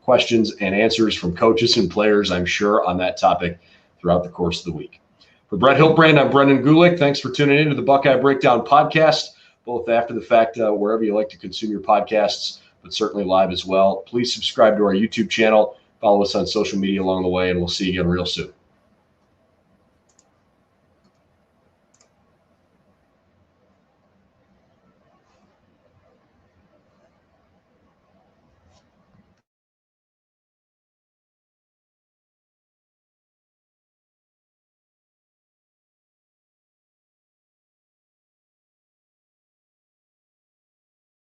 questions and answers from coaches and players, I'm sure, on that topic throughout the course of the week. For Brett Hiltbrand, I'm Brendan Gulick. Thanks for tuning in to the Buckeye Breakdown podcast, both after the fact, wherever you like to consume your podcasts, but certainly live as well. Please subscribe to our YouTube channel. Follow us on social media along the way, and we'll see you again real soon.